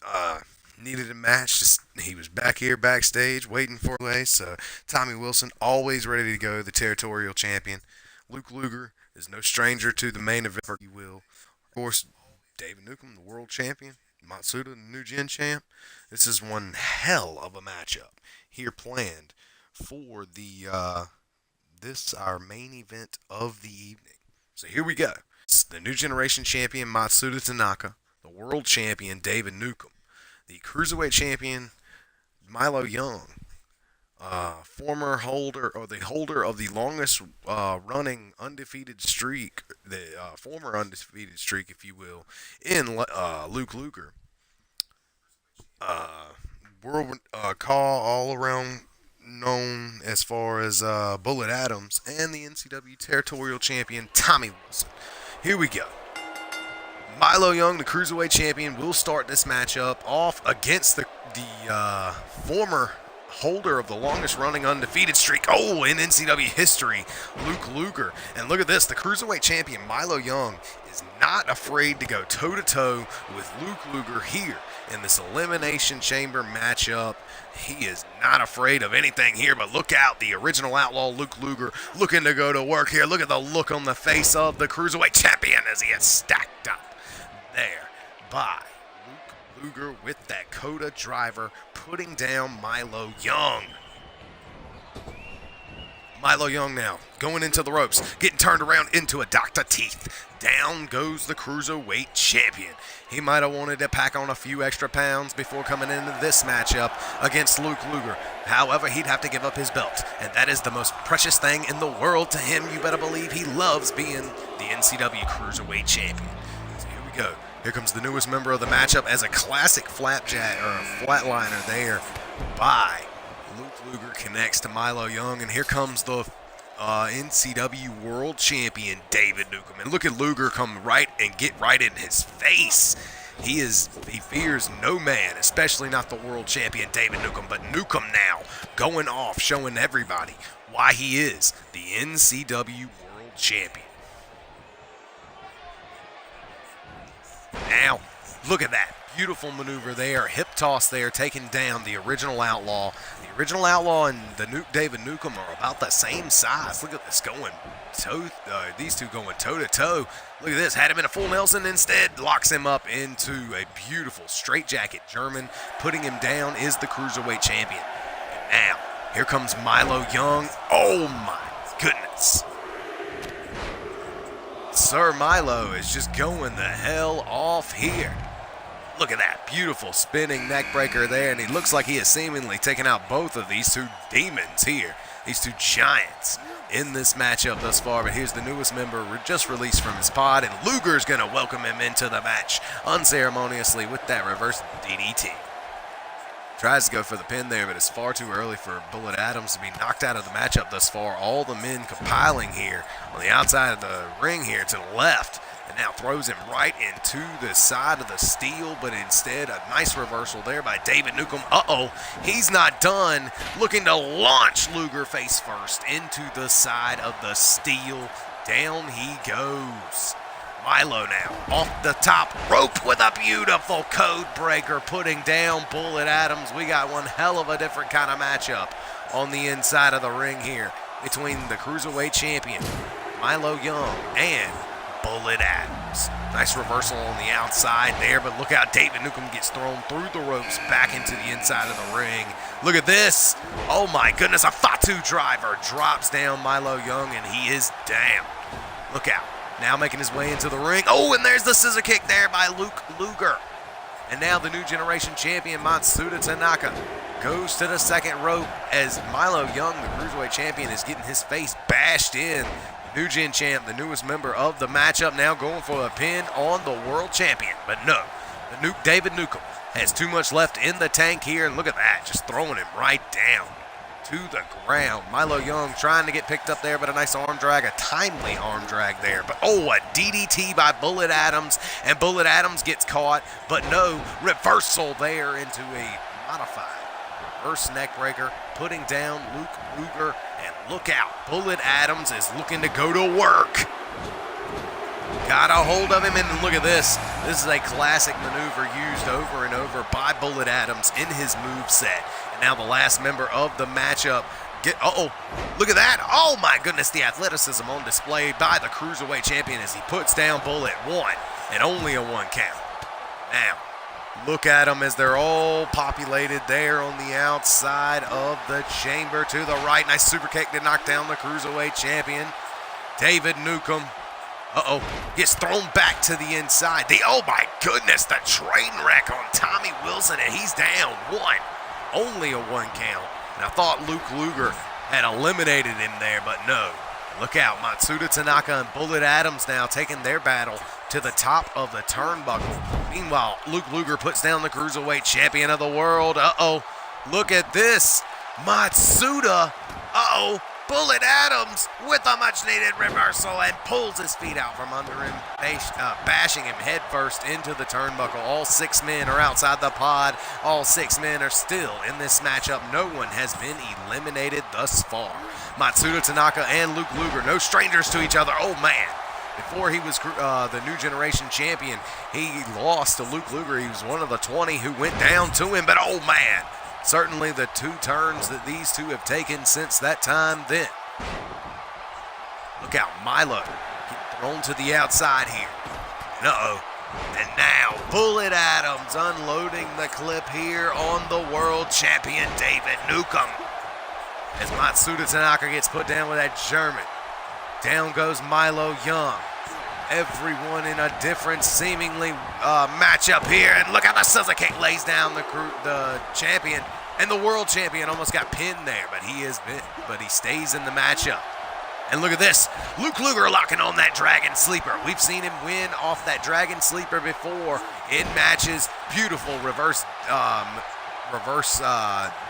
needed a match. He was back here backstage waiting for a so Tommy Wilson always ready to go, the territorial champion. Luke Luger is no stranger to the main event, if you will. Of course, David Nukem, the world champion. Matsuda, the new gen champ. This is one hell of a matchup here planned for our main event of the evening. So here we go. It's the new generation champion Matsuda Tanaka, the world champion David Nukem, the cruiserweight champion Milo Young, former holder or the holder of the longest running undefeated streak, the former undefeated streak, if you will, in Luke Luger. World call all around known as far as Bullet Adams, and the NCW territorial champion Tommy Wilson. Here we go. Milo Young, the cruiserweight champion, will start this matchup off against the former holder of the longest running undefeated streak, in NCW history, Luke Luger. And look at this, the cruiserweight champion Milo Young is not afraid to go toe-to-toe with Luke Luger here in this Elimination Chamber matchup. He is not afraid of anything here, but look out, the original outlaw Luke Luger looking to go to work here. Look at the look on the face of the cruiserweight champion as he is stacked up there by Luke Luger with that Coda driver, putting down Milo Young. Milo Young now going into the ropes, getting turned around into a Dr. Teeth. Down goes the cruiserweight champion. He might have wanted to pack on a few extra pounds before coming into this matchup against Luke Luger. However, he'd have to give up his belt, and that is the most precious thing in the world to him. You better believe he loves being the NCW Cruiserweight Champion. So here we go. Here comes the newest member of the matchup as a classic flapjack or a flatliner there by Luke Luger connects to Milo Young, and here comes the NCW World Champion David Newcomb. And look at Luger come right and get right in his face. He fears no man, especially not the world champion David Newcomb. But Newcomb now going off, showing everybody why he is the NCW World Champion. Now, look at that. Beautiful maneuver there. Hip toss there, taking down the original Outlaw. The original Outlaw and the David Newcomb are about the same size. Look at this going these two going toe-to-toe. Look at this. Had him in a full Nelson, instead locks him up into a beautiful straightjacket German. Putting him down is the Cruiserweight Champion. And now, here comes Milo Young. Oh my goodness. Sir Milo is just going the hell off here. Look at that beautiful spinning neck breaker there, and he looks like he has seemingly taken out both of these two demons here, these two giants in this matchup thus far. But here's the newest member just released from his pod, and Luger's going to welcome him into the match unceremoniously with that reverse DDT. Tries to go for the pin there, but it's far too early for Bullet Adams to be knocked out of the matchup thus far. All the men compiling here on the outside of the ring here to the left. And now throws him right into the side of the steel, but instead a nice reversal there by David Newcomb. He's not done. Looking to launch Luger face first into the side of the steel. Down he goes. Milo now off the top rope with a beautiful code breaker, putting down Bullet Adams. We got one hell of a different kind of matchup on the inside of the ring here between the Cruiserweight Champion, Milo Young, and Bullet Adams. Nice reversal on the outside there, but look out, David Newcomb gets thrown through the ropes back into the inside of the ring. Look at this. Oh my goodness, a Fatu driver drops down Milo Young, and he is down. Look out. Now making his way into the ring. Oh, and there's the scissor kick there by Luke Luger. And now the new generation champion, Matsuda Tanaka, goes to the second rope as Milo Young, the Cruiserweight champion, is getting his face bashed in. New Gen Champ, the newest member of the matchup, now going for a pin on the world champion. But no, David Newcomb has too much left in the tank here, and look at that, just throwing him right down to the ground. Milo Young trying to get picked up there, but a nice arm drag, a timely arm drag there. But a DDT by Bullet Adams, and Bullet Adams gets caught, but no, reversal there into a modified reverse neck breaker, putting down Luke Luger. And look out, Bullet Adams is looking to go to work. Got a hold of him, and look at this. This is a classic maneuver used over and over by Bullet Adams in his moveset. And now the last member of the matchup. Look at that. Oh my goodness, the athleticism on display by the Cruiserweight champion as he puts down Bullet. One, and only a one count. Now, look at them as they're all populated there on the outside of the chamber to the right. Nice super kick to knock down the Cruiserweight champion. David Newcomb, gets thrown back to the inside. Oh my goodness, the train wreck on Tommy Wilson, and he's down one. Only a one count. And I thought Luke Luger had eliminated him there, but no. Look out, Matsuda Tanaka and Bullet Adams now taking their battle to the top of the turnbuckle. Meanwhile, Luke Luger puts down the Cruiserweight champion of the world. Look at this. Matsuda, Bullet Adams with a much-needed reversal and pulls his feet out from under him, bashing him headfirst into the turnbuckle. All 6 men are outside the pod. All 6 men are still in this matchup. No one has been eliminated thus far. Matsuda Tanaka and Luke Luger, no strangers to each other. Oh, man. Before he was the new generation champion, he lost to Luke Luger. He was one of the 20 who went down to him, but oh, man. Certainly the 2 turns that these two have taken since that time then. Look out, Milo getting thrown to the outside here. And and now Bullet Adams unloading the clip here on the world champion David Newcomb. As Matsuda Tanaka gets put down with that German. Down goes Milo Young. Everyone in a different seemingly matchup here. And look how the scissor kick lays down the champion. And the world champion almost got pinned there, but he stays in the matchup. And look at this. Luke Luger locking on that Dragon Sleeper. We've seen him win off that Dragon Sleeper before in matches. Beautiful reverse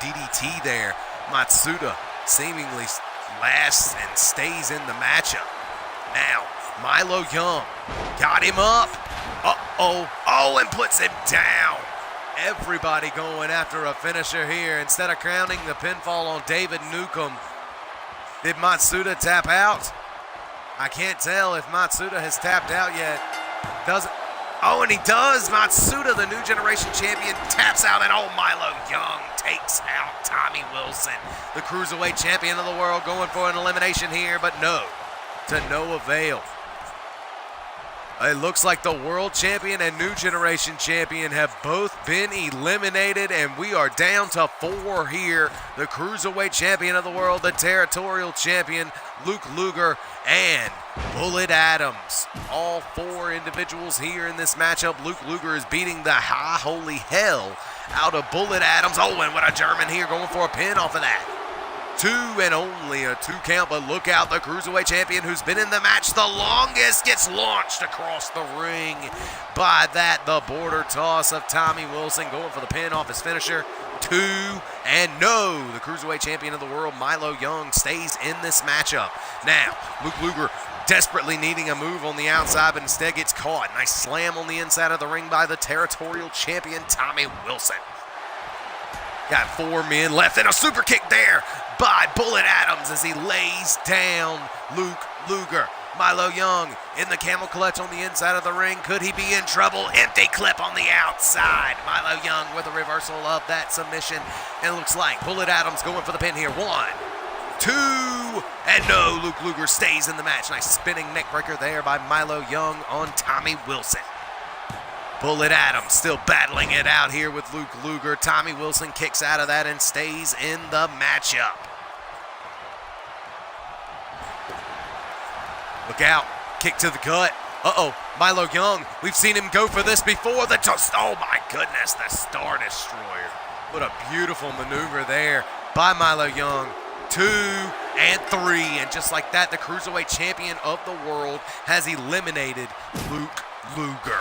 DDT there. Matsuda seemingly lasts and stays in the matchup. Now, Milo Young got him up. Oh, and puts him down. Everybody going after a finisher here. Instead of crowning the pinfall on David Newcomb, did Matsuda tap out? I can't tell if Matsuda has tapped out yet. Doesn't. Oh, and he does. Matsuda, the new generation champion, taps out, and Milo Young takes out Tommy Wilson, the Cruiserweight champion of the world, going for an elimination here, but no, to no avail. It looks like the world champion and new generation champion have both been eliminated, and we are down to 4 here. The Cruiserweight champion of the world, the territorial champion, Luke Luger, and Bullet Adams. All 4 individuals here in this matchup. Luke Luger is beating the high holy hell out of Bullet Adams. Oh, and what a German here, going for a pin off of that. 2 and only a 2 count, but look out, the Cruiserweight champion who's been in the match the longest gets launched across the ring by the border toss of Tommy Wilson, going for the pin off his finisher. 2 and no, the Cruiserweight champion of the world, Milo Young, stays in this matchup. Now, Luke Luger desperately needing a move on the outside, but instead gets caught. Nice slam on the inside of the ring by the territorial champion, Tommy Wilson. Got 4 men left, and a super kick there by Bullet Adams as he lays down Luke Luger. Milo Young in the camel clutch on the inside of the ring. Could he be in trouble? Empty clip on the outside. Milo Young with a reversal of that submission. And it looks like Bullet Adams going for the pin here. 1, 2, and no. Luke Luger stays in the match. Nice spinning neck breaker there by Milo Young on Tommy Wilson. Bullet Adams still battling it out here with Luke Luger. Tommy Wilson kicks out of that and stays in the matchup. Look out. Kick to the gut. Milo Young. We've seen him go for this before. Oh my goodness, the Star Destroyer. What a beautiful maneuver there by Milo Young. 2 and 3. And just like that, the Cruiserweight champion of the world has eliminated Luke Luger.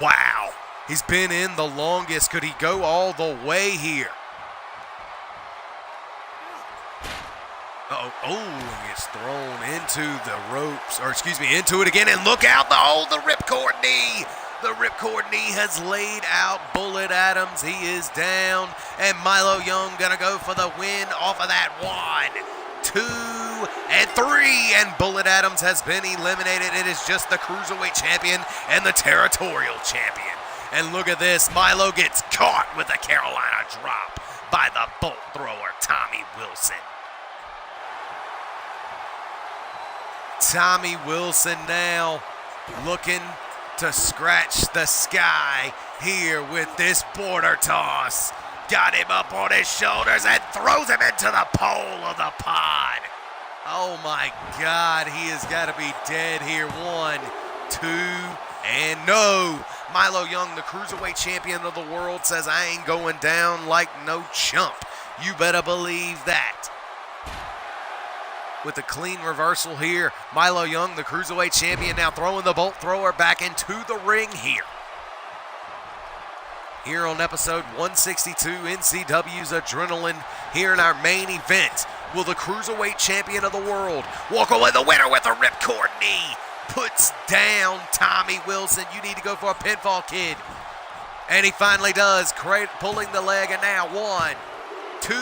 Wow, he's been in the longest. Could he go all the way here? He gets thrown into the ropes, into it again, and look out, the ripcord knee. The ripcord knee has laid out Bullet Adams. He is down, and Milo Young gonna go for the win off of that. 1, 2, and 3, and Bullet Adams has been eliminated. It is just the Cruiserweight champion and the territorial champion. And look at this, Milo gets caught with a Carolina drop by the bolt thrower, Tommy Wilson. Tommy Wilson now looking to scratch the sky here with this border toss. Got him up on his shoulders and throws him into the pole of the pod. Oh my God, he has got to be dead here. 1, 2, and no. Milo Young, the Cruiserweight champion of the world, says, I ain't going down like no chump. You better believe that. With a clean reversal here, Milo Young, the Cruiserweight champion, now throwing the bolt thrower back into the ring here. Here on episode 162, NCW's Adrenaline, here in our main event, will the Cruiserweight champion of the world walk away the winner with a ripcord knee? Puts down Tommy Wilson. You need to go for a pinfall, kid. And he finally does, pulling the leg, and now 1, 2,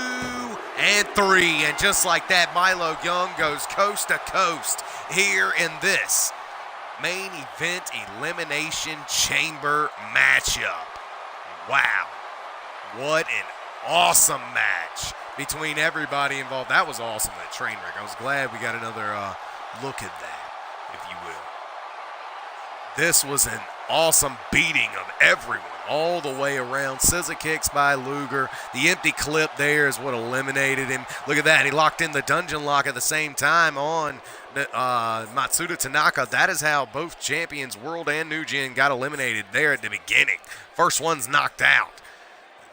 and 3. And just like that, Milo Young goes coast to coast here in this main event elimination chamber matchup. Wow, what an awesome match between everybody involved. That was awesome, that train wreck. I was glad we got another look at that, if you will. This was an awesome beating of everyone all the way around. Scissor kicks by Luger. The empty clip there is what eliminated him. Look at that. He locked in the dungeon lock at the same time on Matsuda Tanaka. That is how both champions, World and New Gen, got eliminated there at the beginning. First one's knocked out.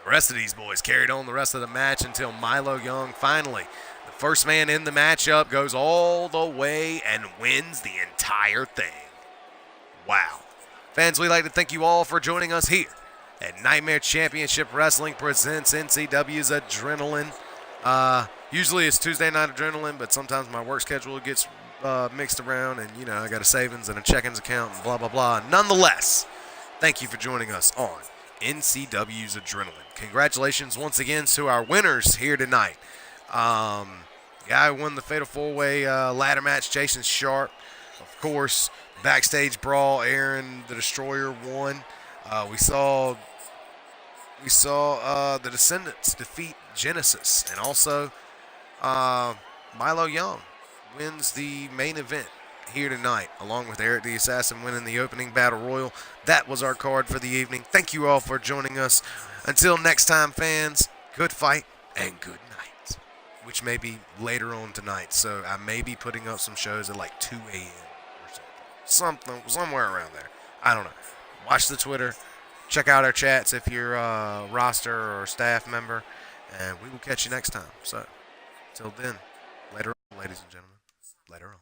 The rest of these boys carried on the rest of the match until Milo Young finally, the First man in the matchup goes all the way and wins the entire thing. Wow. Fans, we'd like to thank you all for joining us here at Nightmare Championship Wrestling presents NCW's Adrenaline. Usually it's Tuesday Night Adrenaline, but sometimes my work schedule gets mixed around, and, you know, I got a savings and a check-ins account and blah, blah, blah. Nonetheless, thank you for joining us on NCW's Adrenaline. Congratulations once again to our winners here tonight. Guy who won the Fatal 4-Way ladder match, Jason Sharp. Of course, backstage brawl, Aaron the Destroyer won. We saw the Descendants defeat Genesis, and also Milo Young wins the main event here tonight, along with Eric the Assassin winning the opening battle royal. That was our card for the evening. Thank you all for joining us. Until next time, fans, good fight and good night, which may be later on tonight. So I may be putting up some shows at like 2 a.m. or something, somewhere around there. I don't know. Watch the Twitter. Check out our chats if you're a roster or staff member, and we will catch you next time. So, till then, later on, ladies and gentlemen, later on.